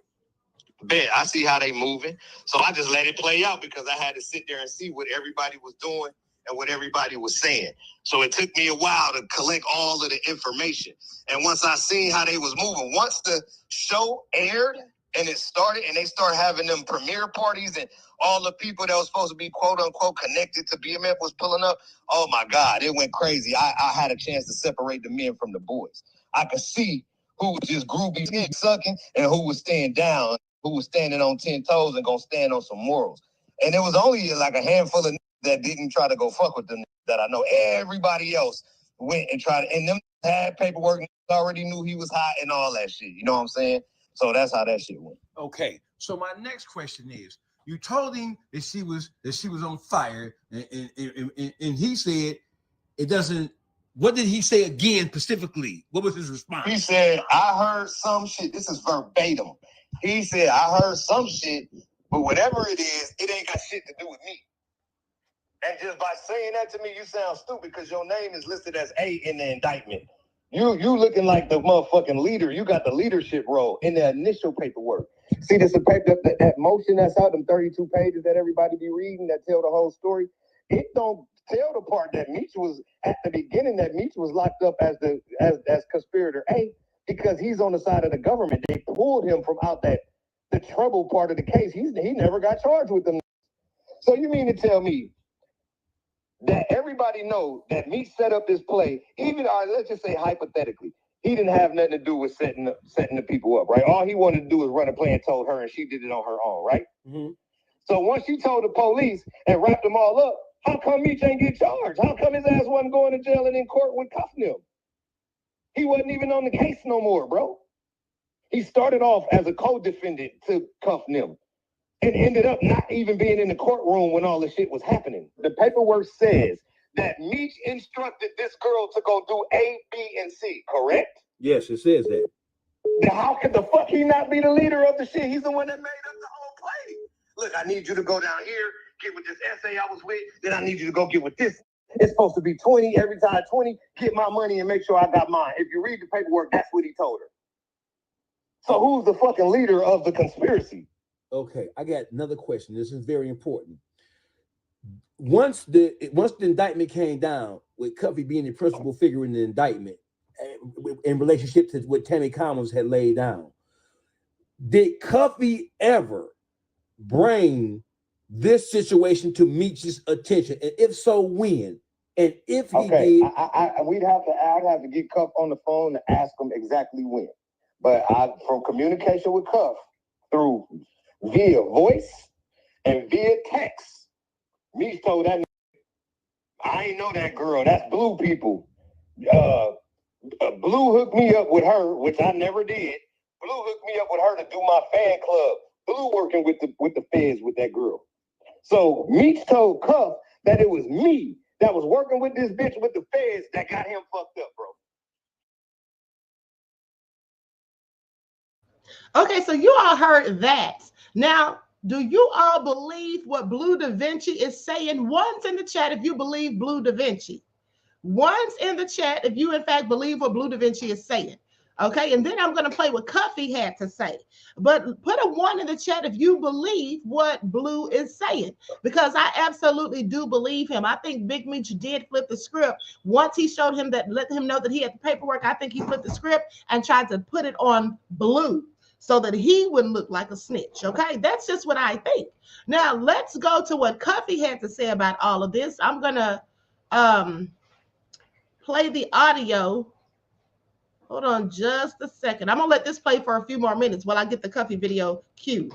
bet. I see how they moving. So I just let it play out because I had to sit there and see what everybody was doing and what everybody was saying. So it took me a while to collect all of the information. And once I seen how they was moving, once the show aired, and it started, and they started having them premiere parties, and all the people that was supposed to be quote unquote connected to BMF was pulling up. Oh my God, it went crazy. I had a chance to separate the men from the boys. I could see who was just groovy sucking and who was staying down, who was standing on 10 toes and gonna stand on some morals. And it was only like a handful of that didn't try to go fuck with them that I know. Everybody else went and tried, and them had paperwork, already knew he was hot and all that shit. You know what I'm saying? So that's how that shit went. Okay. So my next question is, you told him that she was on fire, and he said it doesn't. What did he say again specifically? What was his response? He said, I heard some shit. This is verbatim. He said, I heard some shit, but whatever it is, it ain't got shit to do with me. And just by saying that to me, you sound stupid because your name is listed as A in the indictment. You looking like the motherfucking leader. You got the leadership role in the initial paperwork. See, this paper, that motion that's out, them 32 pages that everybody be reading that tell the whole story. It don't tell the part that Meech was at the beginning, that Meech was locked up as conspirator A because he's on the side of the government. They pulled him from out the trouble part of the case. He never got charged with them. So you mean to tell me that everybody know that Meech set up this play, even let's just say hypothetically, he didn't have nothing to do with setting the people up, right? All he wanted to do was run a play and told her, and she did it on her own, right? Mm-hmm. So once she told the police and wrapped them all up, how come Meech ain't get charged? How come his ass wasn't going to jail and in court with cuffing him? He wasn't even on the case no more, bro. He started off as a co-defendant to cuff him and ended up not even being in the courtroom when all the shit was happening. The paperwork says that Meech instructed this girl to go do A, B, and C, correct? Yes, it says that. Then how could the fuck he not be the leader of the shit? He's the one that made up the whole play. Look, I need you to go down here, get with this essay I was with, then I need you to go get with this. It's supposed to be 20, every time 20, get my money and make sure I got mine. If you read the paperwork, that's what he told her. So who's the fucking leader of the conspiracy? Okay, I got another question. This is very important. Once the indictment came down, with Cuffy being the principal figure in the indictment, in relationship to what Tammy Collins had laid down, did Cuffy ever bring this situation to Meech's attention? And if so, when? And if he did, I'd have to get Cuff on the phone to ask him exactly when. But from communication with Cuff through via voice and via text, Meech told that I ain't know that girl. That's Blue people. Blue hooked me up with her, which I never did. Blue hooked me up with her to do my fan club. Blue working with the feds with that girl. So Meech told Cuff that it was me that was working with this bitch with the feds that got him fucked up, bro. Okay, so you all heard that. Now, do you all believe what Bleu DaVinci is saying? Once in the chat if you believe Bleu DaVinci. Once in the chat if you, in fact, believe what Bleu DaVinci is saying. Okay, and then I'm going to play what Cuffy had to say. But put a 1 in the chat if you believe what Blue is saying, because I absolutely do believe him. I think Big Meech did flip the script. Once he showed him that, let him know that he had the paperwork, I think he flipped the script and tried to put it on Blue so that he wouldn't look like a snitch. Okay, that's just what I think. Now, let's go to what Cuffy had to say about all of this. I'm going to play the audio. Hold on just a second. I'm going to let this play for a few more minutes while I get the Cuffy video queued.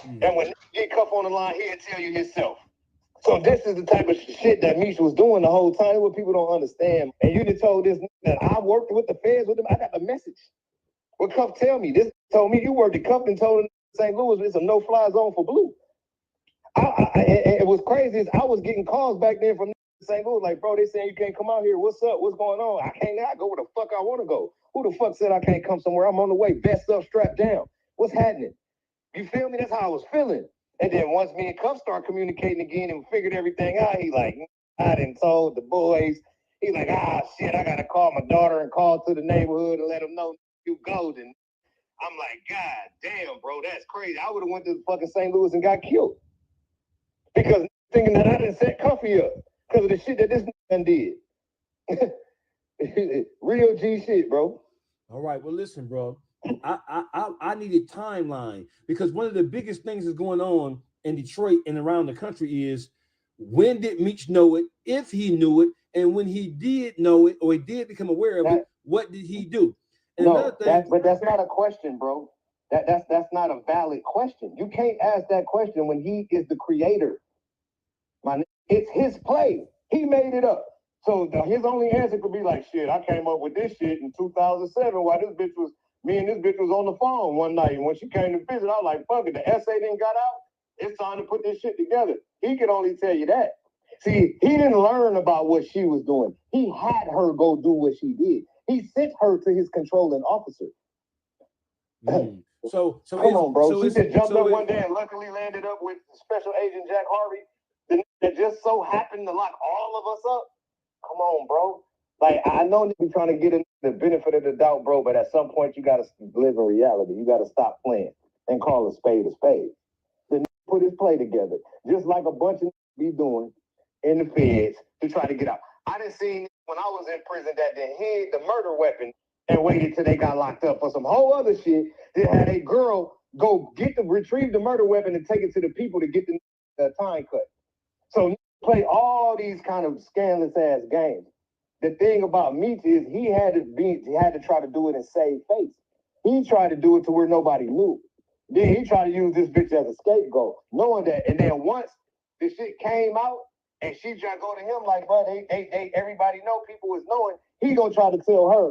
And when you get Cuff on the line, he'll tell you himself. So this is the type of shit that Meech was doing the whole time, what people don't understand. And you just told this that I worked with the feds with him. I got the message. What Cuff tell me? This told me you worked at Cuff and told him St. Louis it's a no-fly zone for Blue. It was crazy. I was getting calls back then from St. Louis, like, bro, they saying you can't come out here. What's up? What's going on? I can't go where the fuck I want to go. Who the fuck said I can't come somewhere? I'm on the way, vest up, strapped down. What's happening? You feel me? That's how I was feeling. And then once me and Cuff start communicating again and figured everything out, he like, I done told the boys. He's like, shit, I got to call my daughter and call to the neighborhood and let them know you golden. I'm like, God damn, bro, that's crazy. I would have went to fucking St. Louis and got killed. Because thinking that I didn't set Cuffy up. Because of the shit that this man did. Real G shit, bro. All right, well, listen, bro. I need a timeline, because one of the biggest things that's going on in Detroit and around the country is, when did Meech know it, if he knew it, and when he did know it or he did become aware of it, what did he do? And but that's not a question, bro. That's not a valid question. You can't ask that question when he is the creator. It's his play. He made it up. So his only answer could be like, shit, I came up with this shit in 2007 while me and this bitch was on the phone one night. And when she came to visit, I was like, fuck it, the essay didn't got out. It's time to put this shit together. He could only tell you that. See, he didn't learn about what she was doing. He had her go do what she did. He sent her to his controlling officer. So come on, bro. She just jumped up one day and luckily landed up with Special Agent Jack Harvey that just so happened to lock all of us up. Come on, bro. Like, I know you're trying to get the benefit of the doubt, bro, but at some point you got to live in reality. You got to stop playing and call a spade a spade. Then put his play together, just like a bunch of be doing in the feds to try to get out. I done seen when I was in prison that they hid the murder weapon and waited till they got locked up for some whole other shit. They had a girl go retrieve the murder weapon and take it to the people to get the the time cut. So play all these kind of scandalous ass games. The thing about Meech is he had to try to do it and save face. He tried to do it to where nobody knew. Then he tried to use this bitch as a scapegoat, knowing that. And then once the shit came out and she tried to go to him like, bro, they everybody know, people was knowing, he gonna try to tell her,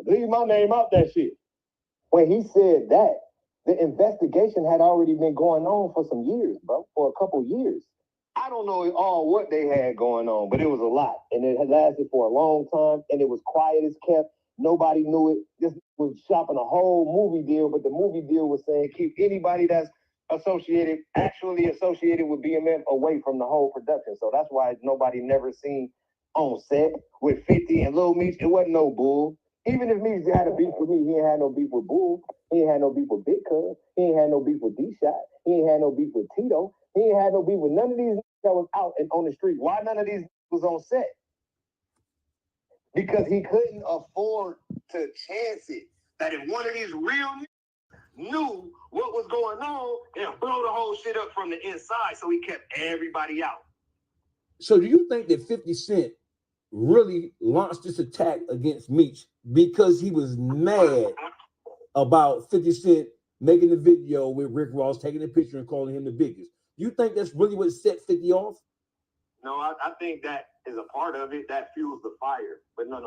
leave my name out that shit. When he said that, the investigation had already been going on for some years, bro, for a couple years. I don't know all what they had going on, but it was a lot. And it had lasted for a long time, and it was quiet as kept. Nobody knew it. This was shopping a whole movie deal, but the movie deal was saying keep anybody that's actually associated with BMF away from the whole production. So that's why nobody never seen on set with 50 and Lil Meech. It wasn't no bull. Even if Meech had a beef with me, he ain't had no beef with Bull. He ain't had no beef with Big Cuz. He ain't had no beef with D-Shot. He ain't had no beef with Tito. He ain't had no beef with none of these that was out and on the street. Why none of these was on set? Because he couldn't afford to chance it. That if one of these real knew what was going on, and blow the whole shit up from the inside, so he kept everybody out. So do you think that 50 Cent really launched this attack against Meech because he was mad about 50 Cent making the video with Rick Ross, taking a picture and calling him the biggest? You think that's really what set 50 off? No, I think that is a part of it. That fuels the fire. But no.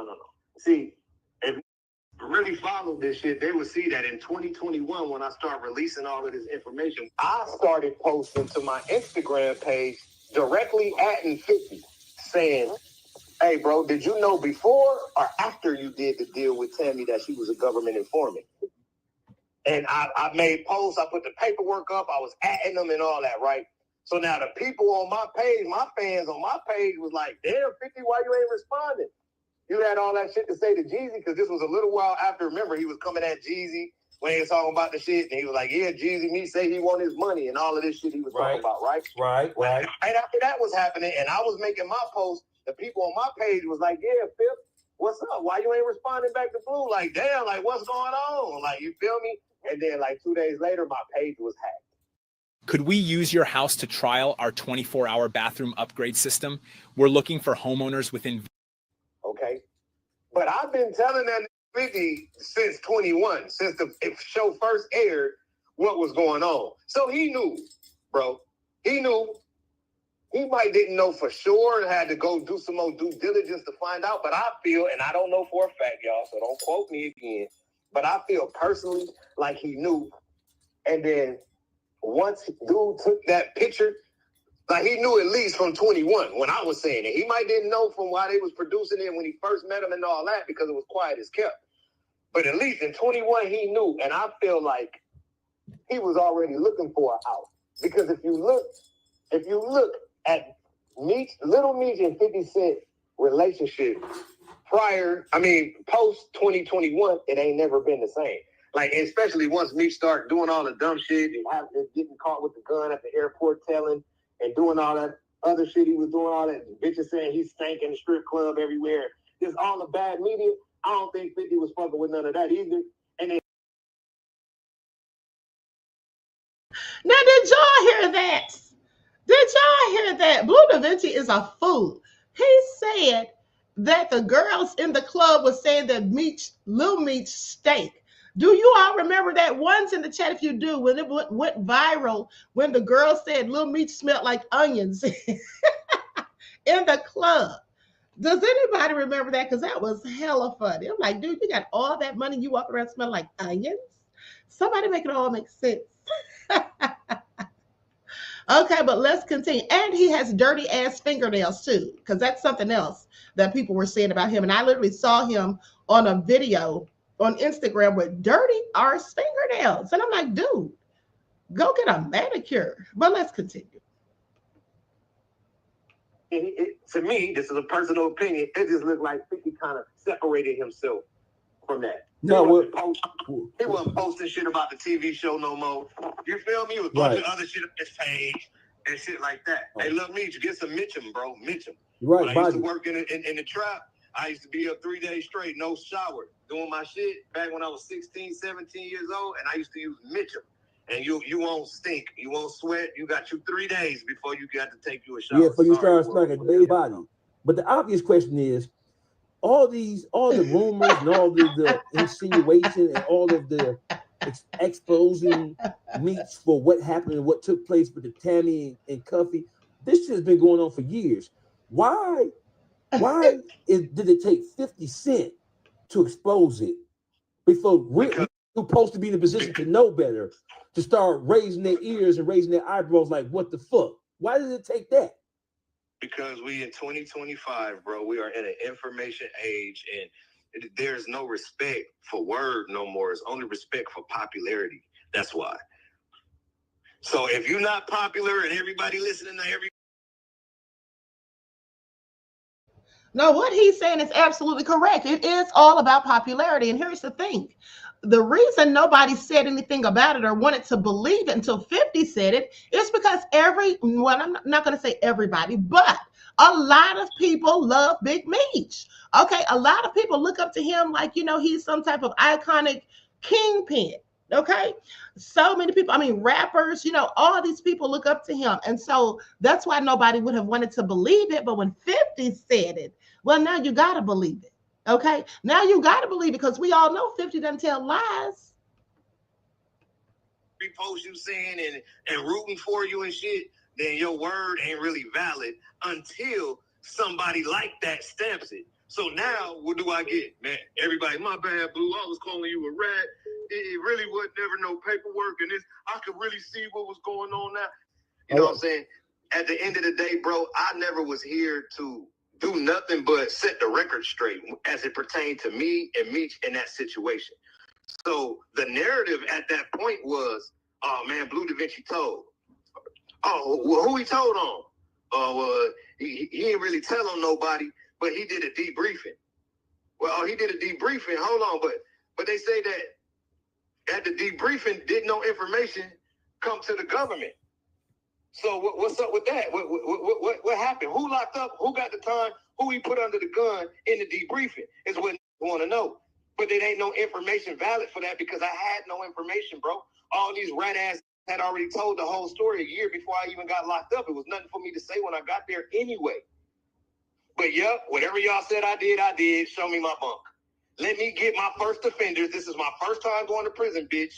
See, if you really followed this shit, they would see that in 2021, when I start releasing all of this information, I started posting to my Instagram page directly atting 50, saying, hey, bro, did you know before or after you did the deal with Tammy that she was a government informant? And I made posts. I put the paperwork up. I was atting them and all that, right? So now the people on my page, my fans on my page was like, damn, 50, why you ain't responding? You had all that shit to say to Jeezy, because this was a little while after. Remember, he was coming at Jeezy when he was talking about the shit, and he was like, yeah, Jeezy, me say he want his money and all of this shit he was talking about, right? Right. Right after that was happening, and I was making my post, the people on my page was like, yeah, Phil, what's up? Why you ain't responding back to Blue? Like, damn, like, what's going on? Like, you feel me? And then, like, 2 days later, my page was hacked. Could we use your house to trial our 24-hour bathroom upgrade system? We're looking for homeowners within... Okay. But I've been telling that 50 since 21, since the show first aired, what was going on. So he knew, bro. He knew. He might didn't know for sure and had to go do some more due diligence to find out. But I feel, and I don't know for a fact, y'all, so don't quote me again, but I feel personally like he knew. And then once dude took that picture, like he knew at least from 21 when I was saying it. He might didn't know from why they was producing it when he first met him and all that, because it was quiet as kept. But at least in 21 he knew, and I feel like he was already looking for an out. Because if you look at Meech, Little Meech and 50 Cent relationship post 2021, it ain't never been the same. Like, especially once Meech start doing all the dumb shit and getting caught with the gun at the airport telling and doing all that other shit he was doing, all that bitches saying he stank in the strip club everywhere. Just all the bad media. I don't think 50 was fucking with none of that either. And then Now, did y'all hear that? Did y'all hear that? Bleu DaVinci is a fool. He said that the girls in the club was saying that Lil Meech stank. Do you all remember that? One's in the chat if you do, when it went viral, when the girl said Lil Meech smelled like onions in the club. Does anybody remember that? Because that was hella funny. I'm like, dude, you got all that money, you walk around smelling like onions? Somebody make it all make sense. Okay, but let's continue. And he has dirty ass fingernails too, because that's something else that people were saying about him. And I literally saw him on a video on Instagram with dirty ass fingernails. And I'm like, dude, go get a manicure. But let's continue. To me, this is a personal opinion, it just looked like 50 kind of separated himself from that. No, he wasn't posting shit about the TV show no more. You feel me? It was a bunch of other shit on his page and shit like that. Hey, look, Meech, get some Mitchum, bro. Mitchum. Right. When I used to work in the trap, I used to be up 3 days straight, no shower, doing my shit back when I was 16, 17 years old, and I used to use Mitchum. And you won't stink, you won't sweat. You got 3 days before you got to take you a shower. Yeah, before you start smelling a baby body. But the obvious question is, all the rumors and all the insinuation and all of the exposing Meech for what happened and what took place with the Tammy and Cuffy, this shit has been going on for years. Why did it take 50 Cent to expose it before we're supposed to be in a position to know better, to start raising their ears and raising their eyebrows like, what the fuck? Why did it take that? Because we in 2025, bro. We are in an information age, and there's no respect for word no more. It's only respect for popularity. That's why. So if you're not popular and everybody listening to every... No, what he's saying is absolutely correct. It is all about popularity. And here's the thing. The reason nobody said anything about it or wanted to believe it until 50 said it is because I'm not going to say everybody, but a lot of people love Big Meech. Okay, a lot of people look up to him like, he's some type of iconic kingpin. Okay, so many people, rappers, all these people look up to him. And so that's why nobody would have wanted to believe it. But when 50 said it, well, now you got to believe it. Okay, now you got to believe it because we all know 50 doesn't tell lies. Repost you saying and rooting for you and shit, then your word ain't really valid until somebody like that stamps it. So now what do I get? Man, everybody, my bad, Blue, I was calling you a rat. It really was never no paperwork, and I could really see what was going on now. You know what I'm saying? At the end of the day, bro, I never was here to do nothing but set the record straight as it pertained to me and Meech in that situation. So the narrative at that point was, oh man, Bleu DaVinci told. Oh, well, who he told on? Well, he didn't really tell on nobody, but he did a debriefing. Well, he did a debriefing. Hold on, but they say that at the debriefing, did no information come to the government. So what's up with that? What happened? Who locked up? Who got the time? Who he put under the gun in the debriefing is what I want to know. But there ain't no information valid for that because I had no information, bro. All these rat ass had already told the whole story a year before I even got locked up. It was nothing for me to say when I got there anyway. But yep, whatever y'all said I did. Show me my bunk. Let me get my first offenders. This is my first time going to prison, bitch.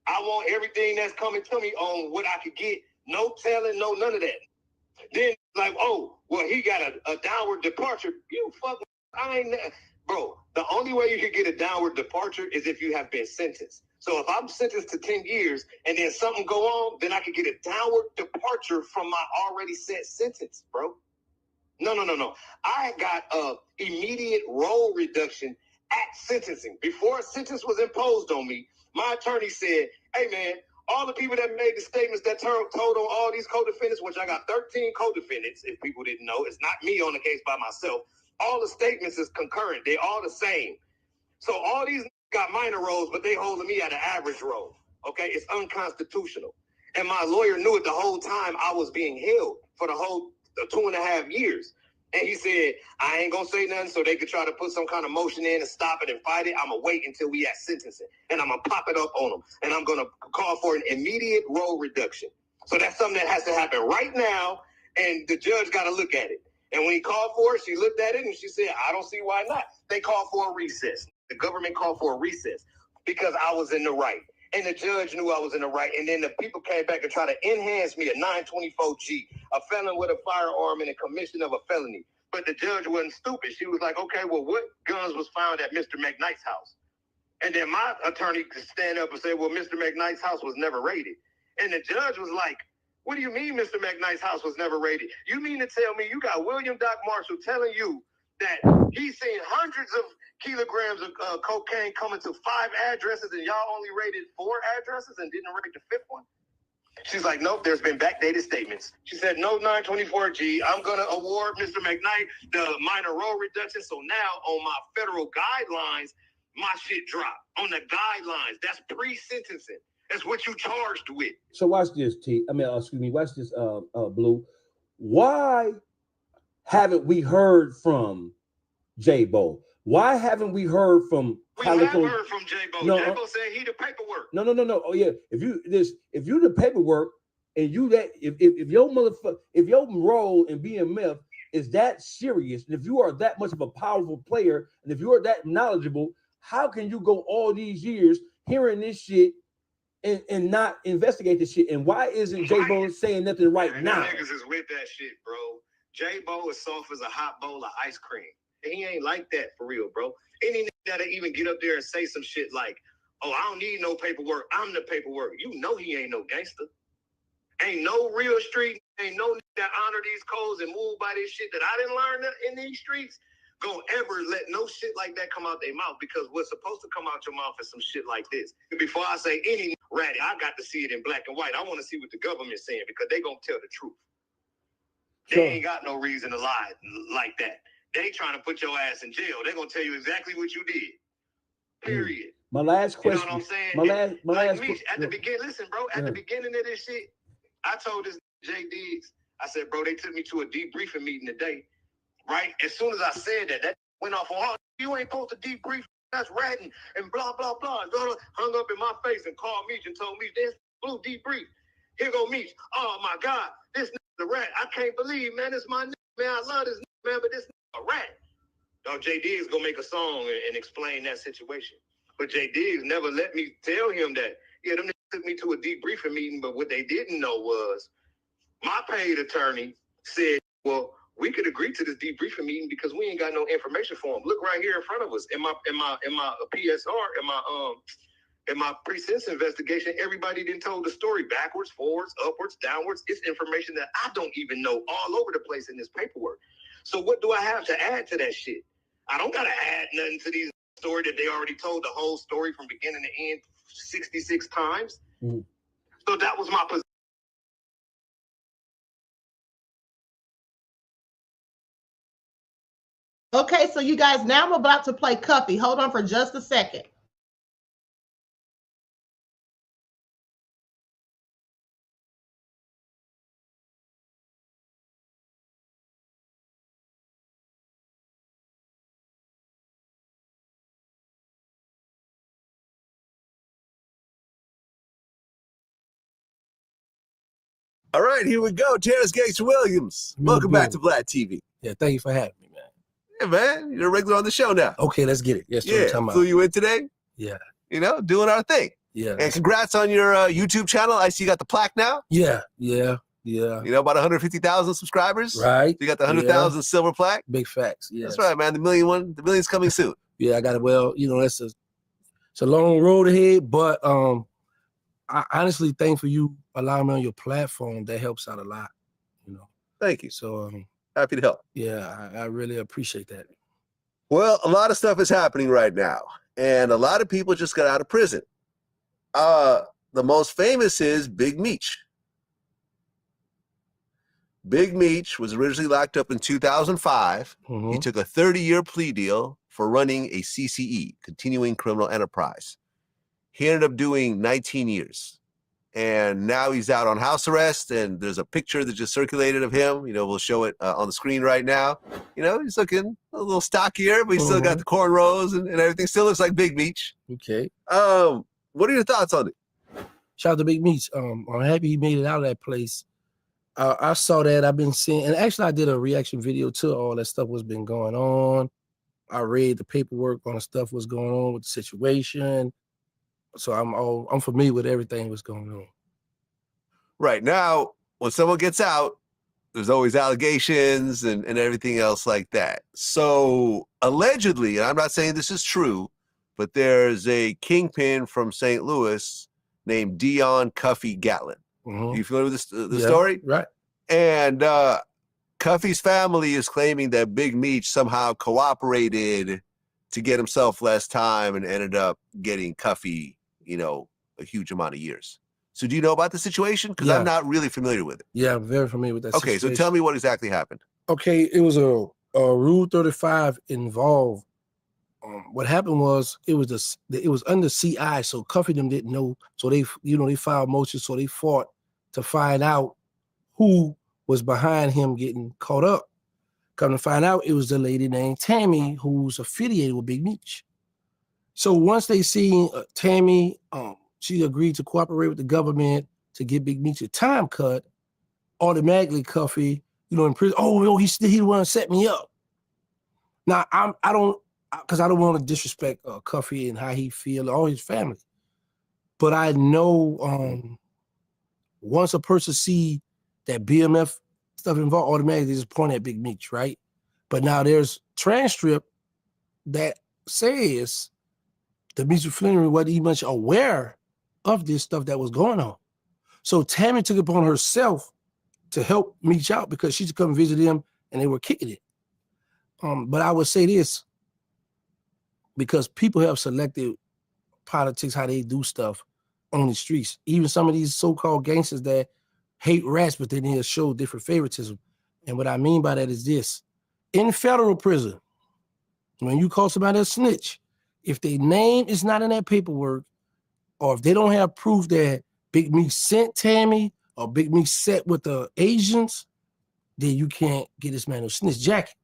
I want everything that's coming to me on what I could get. No telling, no none of that. Then like, oh, well, he got a downward departure. You fuck, bro. The only way you could get a downward departure is if you have been sentenced. So if I'm sentenced to 10 years and then something go on, then I could get a downward departure from my already set sentence, bro. No. I got a immediate role reduction at sentencing. Before a sentence was imposed on me, my attorney said, hey man, all the people that made the statements that told on all these co-defendants, which I got 13 co-defendants, if people didn't know, it's not me on the case by myself. All the statements is concurrent. They all the same. So all these got minor roles, but they holding me at an average role. Okay, it's unconstitutional. And my lawyer knew it the whole time I was being held for the whole 2.5 years. And he said, I ain't gonna say nothing so they could try to put some kind of motion in and stop it and fight it. I'm gonna wait until we at sentencing and I'm gonna pop it up on them. And I'm gonna call for an immediate role reduction. So that's something that has to happen right now. And the judge got to look at it. And when he called for it, she looked at it and she said, I don't see why not. They called for a recess. The government called for a recess because I was in the right. And the judge knew I was in the right. And then the people came back and tried to enhance me a 924G, a felon with a firearm and a commission of a felony. But the judge wasn't stupid. She was like, okay, well, what guns was found at Mr. McKnight's house? And then my attorney could stand up and say, well, Mr. McKnight's house was never raided. And the judge was like, what do you mean Mr. McKnight's house was never raided? You mean to tell me you got William Doc Marshall telling you that he's seen hundreds of kilograms of cocaine coming to 5 addresses and y'all only raided 4 addresses and didn't raid the 5th one? She's like, nope, there's been backdated statements. She said, no 924G. I'm going to award Mr. McKnight the minor role reduction. So now on my federal guidelines, my shit dropped. On the guidelines, that's pre-sentencing. That's what you charged with. So watch this, watch this, Blue. Why haven't we heard from J-Bo? Why haven't we heard from We have Calico? heard from J-Bo. No, J-Bo said he the paperwork. No. Oh yeah. If you the paperwork and you that if your motherfucker if your role in BMF is that serious, and if you are that much of a powerful player, and if you are that knowledgeable, how can you go all these years hearing this shit and not investigate this shit? And why isn't J-Bo saying nothing right now? Niggas is with that shit, bro. J-Bo is soft as a hot bowl of ice cream. He ain't like that for real, bro. Any nigga that'll even get up there and say some shit like, oh, I don't need no paperwork. I'm the paperwork. You know he ain't no gangster. Ain't no real street, ain't no nigga that honor these codes and move by this shit that I didn't learn in these streets gonna ever let no shit like that come out their mouth, because what's supposed to come out your mouth is some shit like this. Before I say any ratty, I got to see it in black and white. I want to see what the government's saying, because they gonna tell the truth. They ain't got no reason to lie like that. They trying to put your ass in jail. They gonna tell you exactly what you did. Period. My last question. You know what I'm saying? My last Meech, at the beginning, listen, bro. At the beginning of this shit, I told this J Diggs, I said, bro, they took me to a debriefing meeting today. Right? As soon as I said that, that went off on, oh, you ain't supposed to debrief. That's ratting and blah, blah, blah. Hung up in my face and called Meech and told me this Blue debrief. Here go Meech. Oh my God, this nigga's a rat. I can't believe, man, it's my nigga, man. I love this nigga, man, but this nigga a rat. Now, J Diggs gonna make a song and explain that situation. But J Diggs never let me tell him that. Yeah, them niggas took me to a debriefing meeting, but what they didn't know was my paid attorney said, well, we could agree to this debriefing meeting because we ain't got no information for him. Look right here in front of us. In my PSR, in my pre-sentence investigation, everybody done told the story backwards, forwards, upwards, downwards. It's information that I don't even know all over the place in this paperwork. So what do I have to add to that shit? I don't gotta add nothing to these story that they already told the whole story from beginning to end 66 times. Mm-hmm. So that was my position. Okay, so you guys, now I'm about to play Cuffy. Hold on for just a second. All right, here we go. Terence Williams. Welcome back to Black TV. Yeah, thank you for having me, man. Yeah, man. You're a regular on the show now. Okay, let's get it. Yes, yeah, flew you in today. Yeah. You know, doing our thing. Yeah. And congrats on your YouTube channel. I see you got the plaque now. Yeah. You know, about 150,000 subscribers. Right. You got the 100,000 silver plaque. Big facts. Yeah. That's right, man. The million's coming soon. Yeah, I got it. Well, you know, it's a long road ahead, but I honestly thank for you allowing me on your platform. That helps out a lot, you know. Thank you. So happy to help. Yeah, I really appreciate that. Well, a lot of stuff is happening right now, and a lot of people just got out of prison. The most famous is Big Meech. Big Meech was originally locked up in 2005. Mm-hmm. He took a 30-year plea deal for running a CCE, continuing criminal enterprise. He ended up doing 19 years. And now he's out on house arrest, and there's a picture that just circulated of him. You know, we'll show it on the screen right now. You know, he's looking a little stockier, but he's still got the cornrows and everything. Still looks like Big Meech. Okay. What are your thoughts on it? Shout out to Big Meech. I'm happy he made it out of that place. I saw that. I've been seeing, and actually I did a reaction video to all that stuff what's been going on. I read the paperwork on the stuff what's going on with the situation. So I'm familiar with everything that's going on. Right. Now, when someone gets out, there's always allegations and everything else like that. So allegedly, and I'm not saying this is true, but there's a kingpin from St. Louis named Dion Cuffy Gatlin. Mm-hmm. You familiar with the story? Right. And Cuffy's family is claiming that Big Meech somehow cooperated to get himself less time and ended up getting Cuffy, you know, a huge amount of years. So do you know about the situation? Because I'm not really familiar with it. Yeah, I'm very familiar with that situation. Okay, so tell me what exactly happened. Okay, it was a Rule 35 involved. What happened was it was under CI, so Cuffy them didn't know. So they filed motions, so they fought to find out who was behind him getting caught up. Come to find out, it was the lady named Tammy who's affiliated with Big Meech. So once they seen Tammy, she agreed to cooperate with the government to get Big Meech a time cut, automatically Cuffy, in prison. Oh, he want to set me up. Now I don't want to disrespect Cuffy and how he feel, all his family, but I know once a person see that BMF stuff involved, automatically they just point at Big Meech, right? But now there's transcript that says the Meech Flannery wasn't even much aware of this stuff that was going on. So Tammy took it upon herself to help Meech out because she should come visit him and they were kicking it. But I would say this, because people have selected politics, how they do stuff on the streets. Even some of these so-called gangsters that hate rats, but they need to show different favoritism. And what I mean by that is this. In federal prison, when you call somebody a snitch, if their name is not in that paperwork, or if they don't have proof that Big Meech sent Tammy or Big Meech sat with the Asians, then you can't get this man a snitch jacket.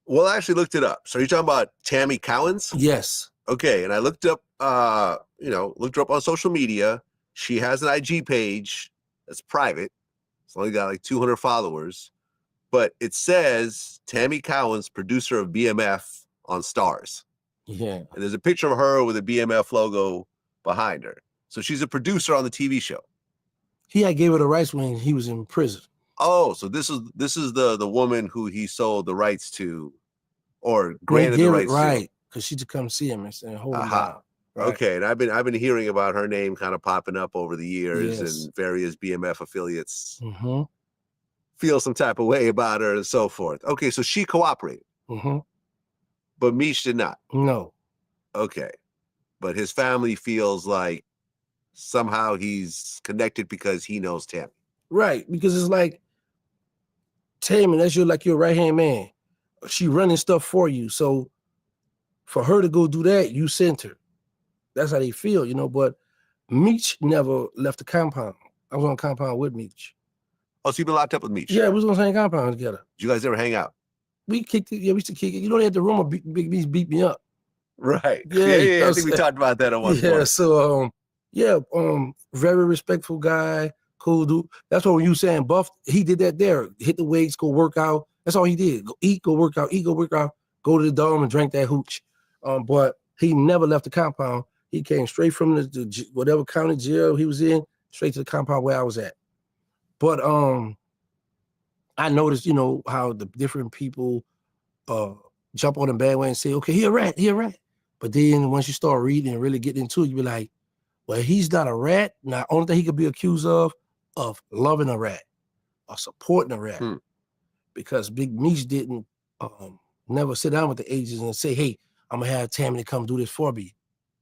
Well, I actually looked it up. So you're talking about Tammy Cowens? Yes. Okay, and I looked up, looked her up on social media. She has an IG page that's private. It's only got like 200 followers, but it says Tammy Cowens, producer of BMF on Stars. Yeah. And there's a picture of her with a BMF logo behind her. So she's a producer on the TV show. He had gave her the rights when he was in prison. Oh, so this is the woman who he sold the rights to, or granted the rights to. Right, because she to come see him and hold him down. Right. Okay, and I've been hearing about her name kind of popping up over the years, and various BMF affiliates feel some type of way about her and so forth. Okay, so she cooperated, but Meech did not. No. Okay, but his family feels like somehow he's connected because he knows Tammy. Right, because it's like, Tammy, that's your right-hand man. She running stuff for you. So for her to go do that, you sent her. That's how they feel, but Meech never left the compound. I was on compound with Meech. Oh, so you've been locked up with Meech? Yeah, we was on the same compound together. Did you guys ever hang out? We kicked it. Yeah, we used to kick it. They had the rumor Big Meech beat me up. Right. Yeah. I think we talked about that at one point. Yeah, so very respectful guy, cool dude. That's why when you saying buff, he did that there. Hit the weights, go work out. That's all he did. Go eat, go work out, go to the dome and drink that hooch. But he never left the compound. He came straight from the whatever county jail he was in, straight to the compound where I was at. But I noticed, how the different people jump on the bandwagon and say, okay, he a rat. But then once you start reading and really getting into it, you be like, well, he's not a rat. Now, only thing he could be accused of loving a rat or supporting a rat. Because Big Meech didn't never sit down with the agents and say, hey, I'm going to have Tammy to come do this for me.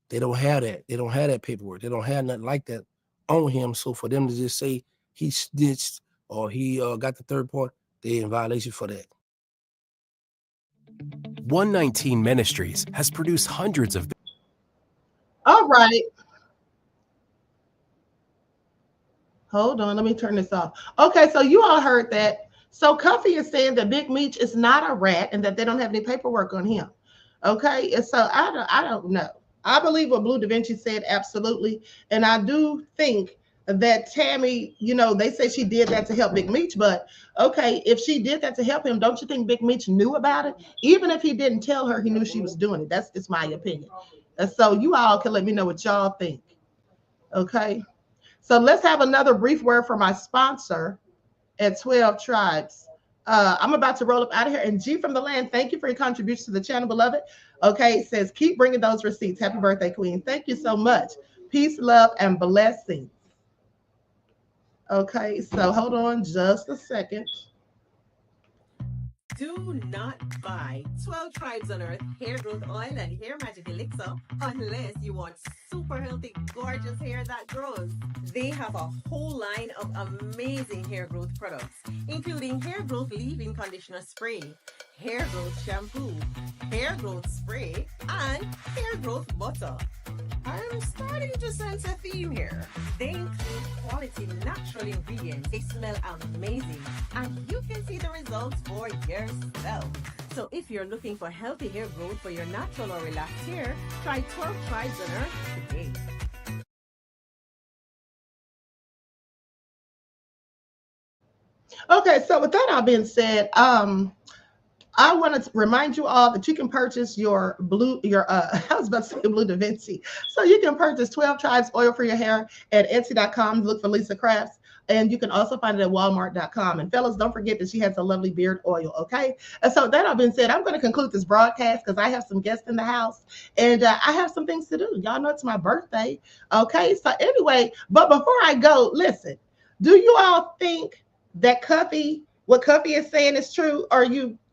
They don't have that. They don't have that paperwork. They don't have nothing like that on him. So for them to just say he snitched or he got the third part, they're in violation for that. 119 Ministries has produced hundreds of... All right. Hold on, let me turn this off. Okay, so you all heard that. So Cuffy is saying that Big Meech is not a rat and that they don't have any paperwork on him. Okay, and so I don't know. I believe what Bleu DaVinci said, absolutely. And I do think that Tammy, they say she did that to help Big Meech, but okay, if she did that to help him, don't you think Big Meech knew about it? Even if he didn't tell her, he knew she was doing it. That's just my opinion. And so you all can let me know what y'all think. Okay. So let's have another brief word from my sponsor at 12 Tribes. I'm about to roll up out of here. And G from the land, thank you for your contribution to the channel, beloved. Okay, it says, keep bringing those receipts. Happy birthday, Queen. Thank you so much. Peace, love, and blessings. Okay, so hold on just a second. Do not buy 12 Tribes on Earth hair growth oil and hair magic elixir unless you want super healthy, gorgeous hair that grows. They have a whole line of amazing hair growth products, including hair growth leave-in conditioner spray, hair growth shampoo, hair growth spray, and hair growth butter. I'm starting to sense a theme here. They include quality natural ingredients. They smell amazing, and you can see the results for yourself. So if you're looking for healthy hair growth for your natural or relaxed hair, try 12 Tribes on Earth today. Okay, so with that all being said, I want to remind you all that you can purchase your I was about to say Bleu DaVinci. So you can purchase 12 Tribes oil for your hair at Etsy.com. Look for Lisa Crafts. And you can also find it at Walmart.com. And fellas, don't forget that she has a lovely beard oil, okay? And so that all being said, I'm going to conclude this broadcast because I have some guests in the house. And I have some things to do. Y'all know it's my birthday, okay? So anyway, but before I go, listen, do you all think that what Cuffy is saying is true? Or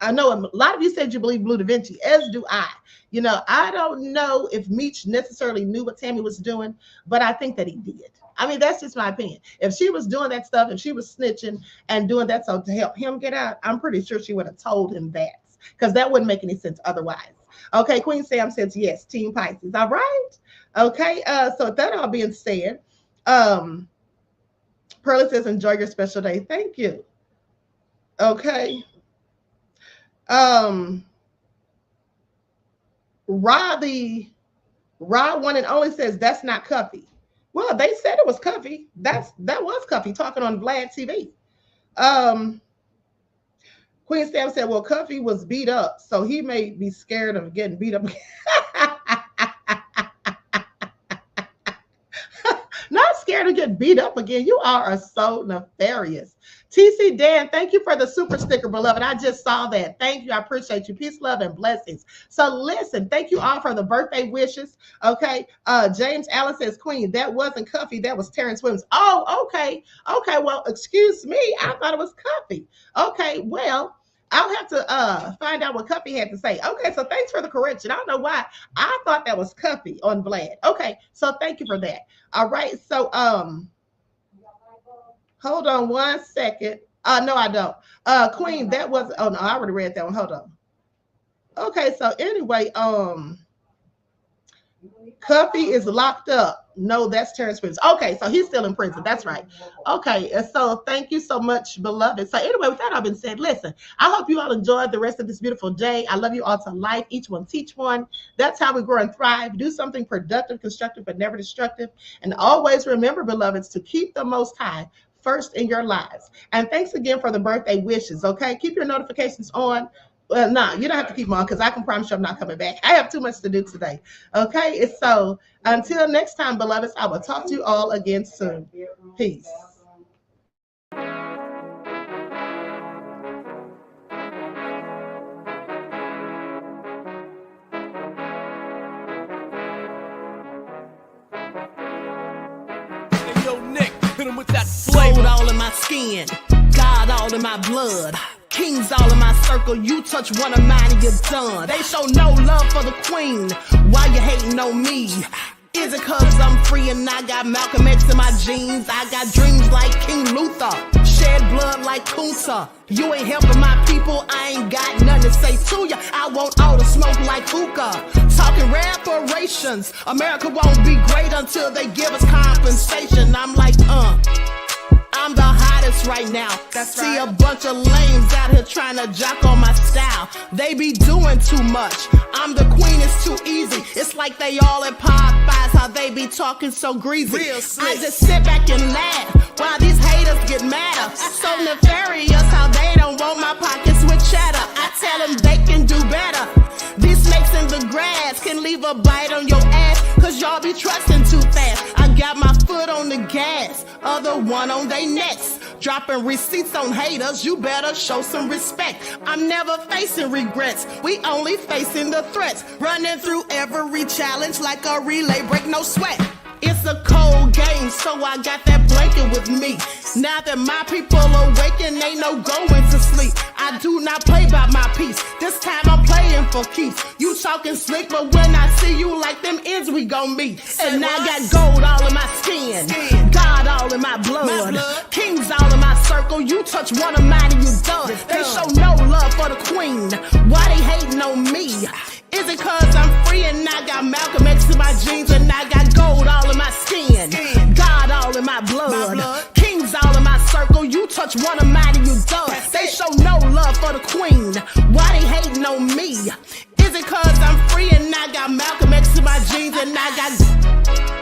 I know a lot of you said you believe Bleu DaVinci, as do I. You know, I don't know if Meech necessarily knew what Tammy was doing, but I think that he did. I mean, that's just my opinion. If she was doing that stuff, if she was snitching and doing that so to help him get out, I'm pretty sure she would have told him that, because that wouldn't make any sense otherwise. Okay, Queen Sam says yes, Team Pisces. All right. Okay, so that all being said, Pearly says enjoy your special day. Thank you. Okay. Rod one and only says that's not Cuffy. Well, they said it was Cuffy. That was Cuffy talking on Vlad TV. Queen Sam said, well, Cuffy was beat up, so he may be scared of getting beat up. Not scared of getting beat up again. You are so nefarious. TC Dan, thank you for the super sticker, beloved. I just saw that. Thank you. I appreciate you. Peace, love, and blessings. So listen, thank you all for the birthday wishes. Okay. James Allen says, Queen, that wasn't Cuffy. That was Terence Williams. Oh, okay. Okay. Well, excuse me. I thought it was Cuffy. Okay. Well, I'll have to find out what Cuffy had to say. Okay, so thanks for the correction. I don't know why I thought that was Cuffy on Vlad. Okay, so thank you for that. All right, so hold on one second. No, I don't. Queen, that was, oh no, I already read that one. Hold on. Okay, so anyway, Cuffy is locked up. No, that's Terence Williams. Okay, so he's still in prison. That's right. Okay, and so thank you so much, beloved. So anyway, with that all been said, listen, I hope you all enjoyed the rest of this beautiful day. I love you all to life. Each one teach one. That's how we grow and thrive. Do something productive, constructive, but never destructive. And always remember, beloveds, to keep the Most High first in your lives. And thanks again for the birthday wishes, okay? Keep your notifications on. Well, no, you don't have to keep them on because I can promise you I'm not coming back. I have too much to do today. Okay, so until next time, beloveds, I will talk to you all again soon. Peace. Hey, yo, Nick, hit him with that flavor. Gold all in my skin, God all in my blood. Kings all in my circle, you touch one of mine and you're done. They show no love for the queen, why you hating on me? Is it cause I'm free and I got Malcolm X in my jeans? I got dreams like King Luther, shed blood like Kunta. You ain't helping my people, I ain't got nothing to say to ya. I want all the smoke like hookah. Talking reparations, America won't be great until they give us compensation. I'm like, I'm the hottest right now. See a bunch of lames out here trying to jock on my style. They be doing too much. I'm the queen, it's too easy. It's like they all at Popeyes, how they be talking so greasy. I just sit back and laugh while these haters get madder. So nefarious how they don't want my pockets with cheddar. I tell them they can do better. These snakes in the grass can leave a bite on your ass, cause y'all be trusting too fast. I got my foot on the gas, other one on they necks. Dropping receipts on haters, you better show some respect. I'm never facing regrets, we only facing the threats. Running through every challenge like a relay, break no sweat. It's a cold game, so I got that blanket with me. Now that my people awaken, ain't no going to sleep. I do not play by my piece, this time I'm playing for keeps. You talking slick, but when I see you like them ends, we gon' meet. And I got gold all in my skin, God all in my blood. Kings all in my circle. circle, you touch one of mine and you done. They show no love for the queen. Why they hating on me? Is it cause I'm free and I got Malcolm X in my jeans and I got gold all in my skin? God all in my blood. Kings all in my circle, you touch one of mine and you done. They show no love for the queen. Why they hating on me? Is it cause I'm free and I got Malcolm X in my jeans and I got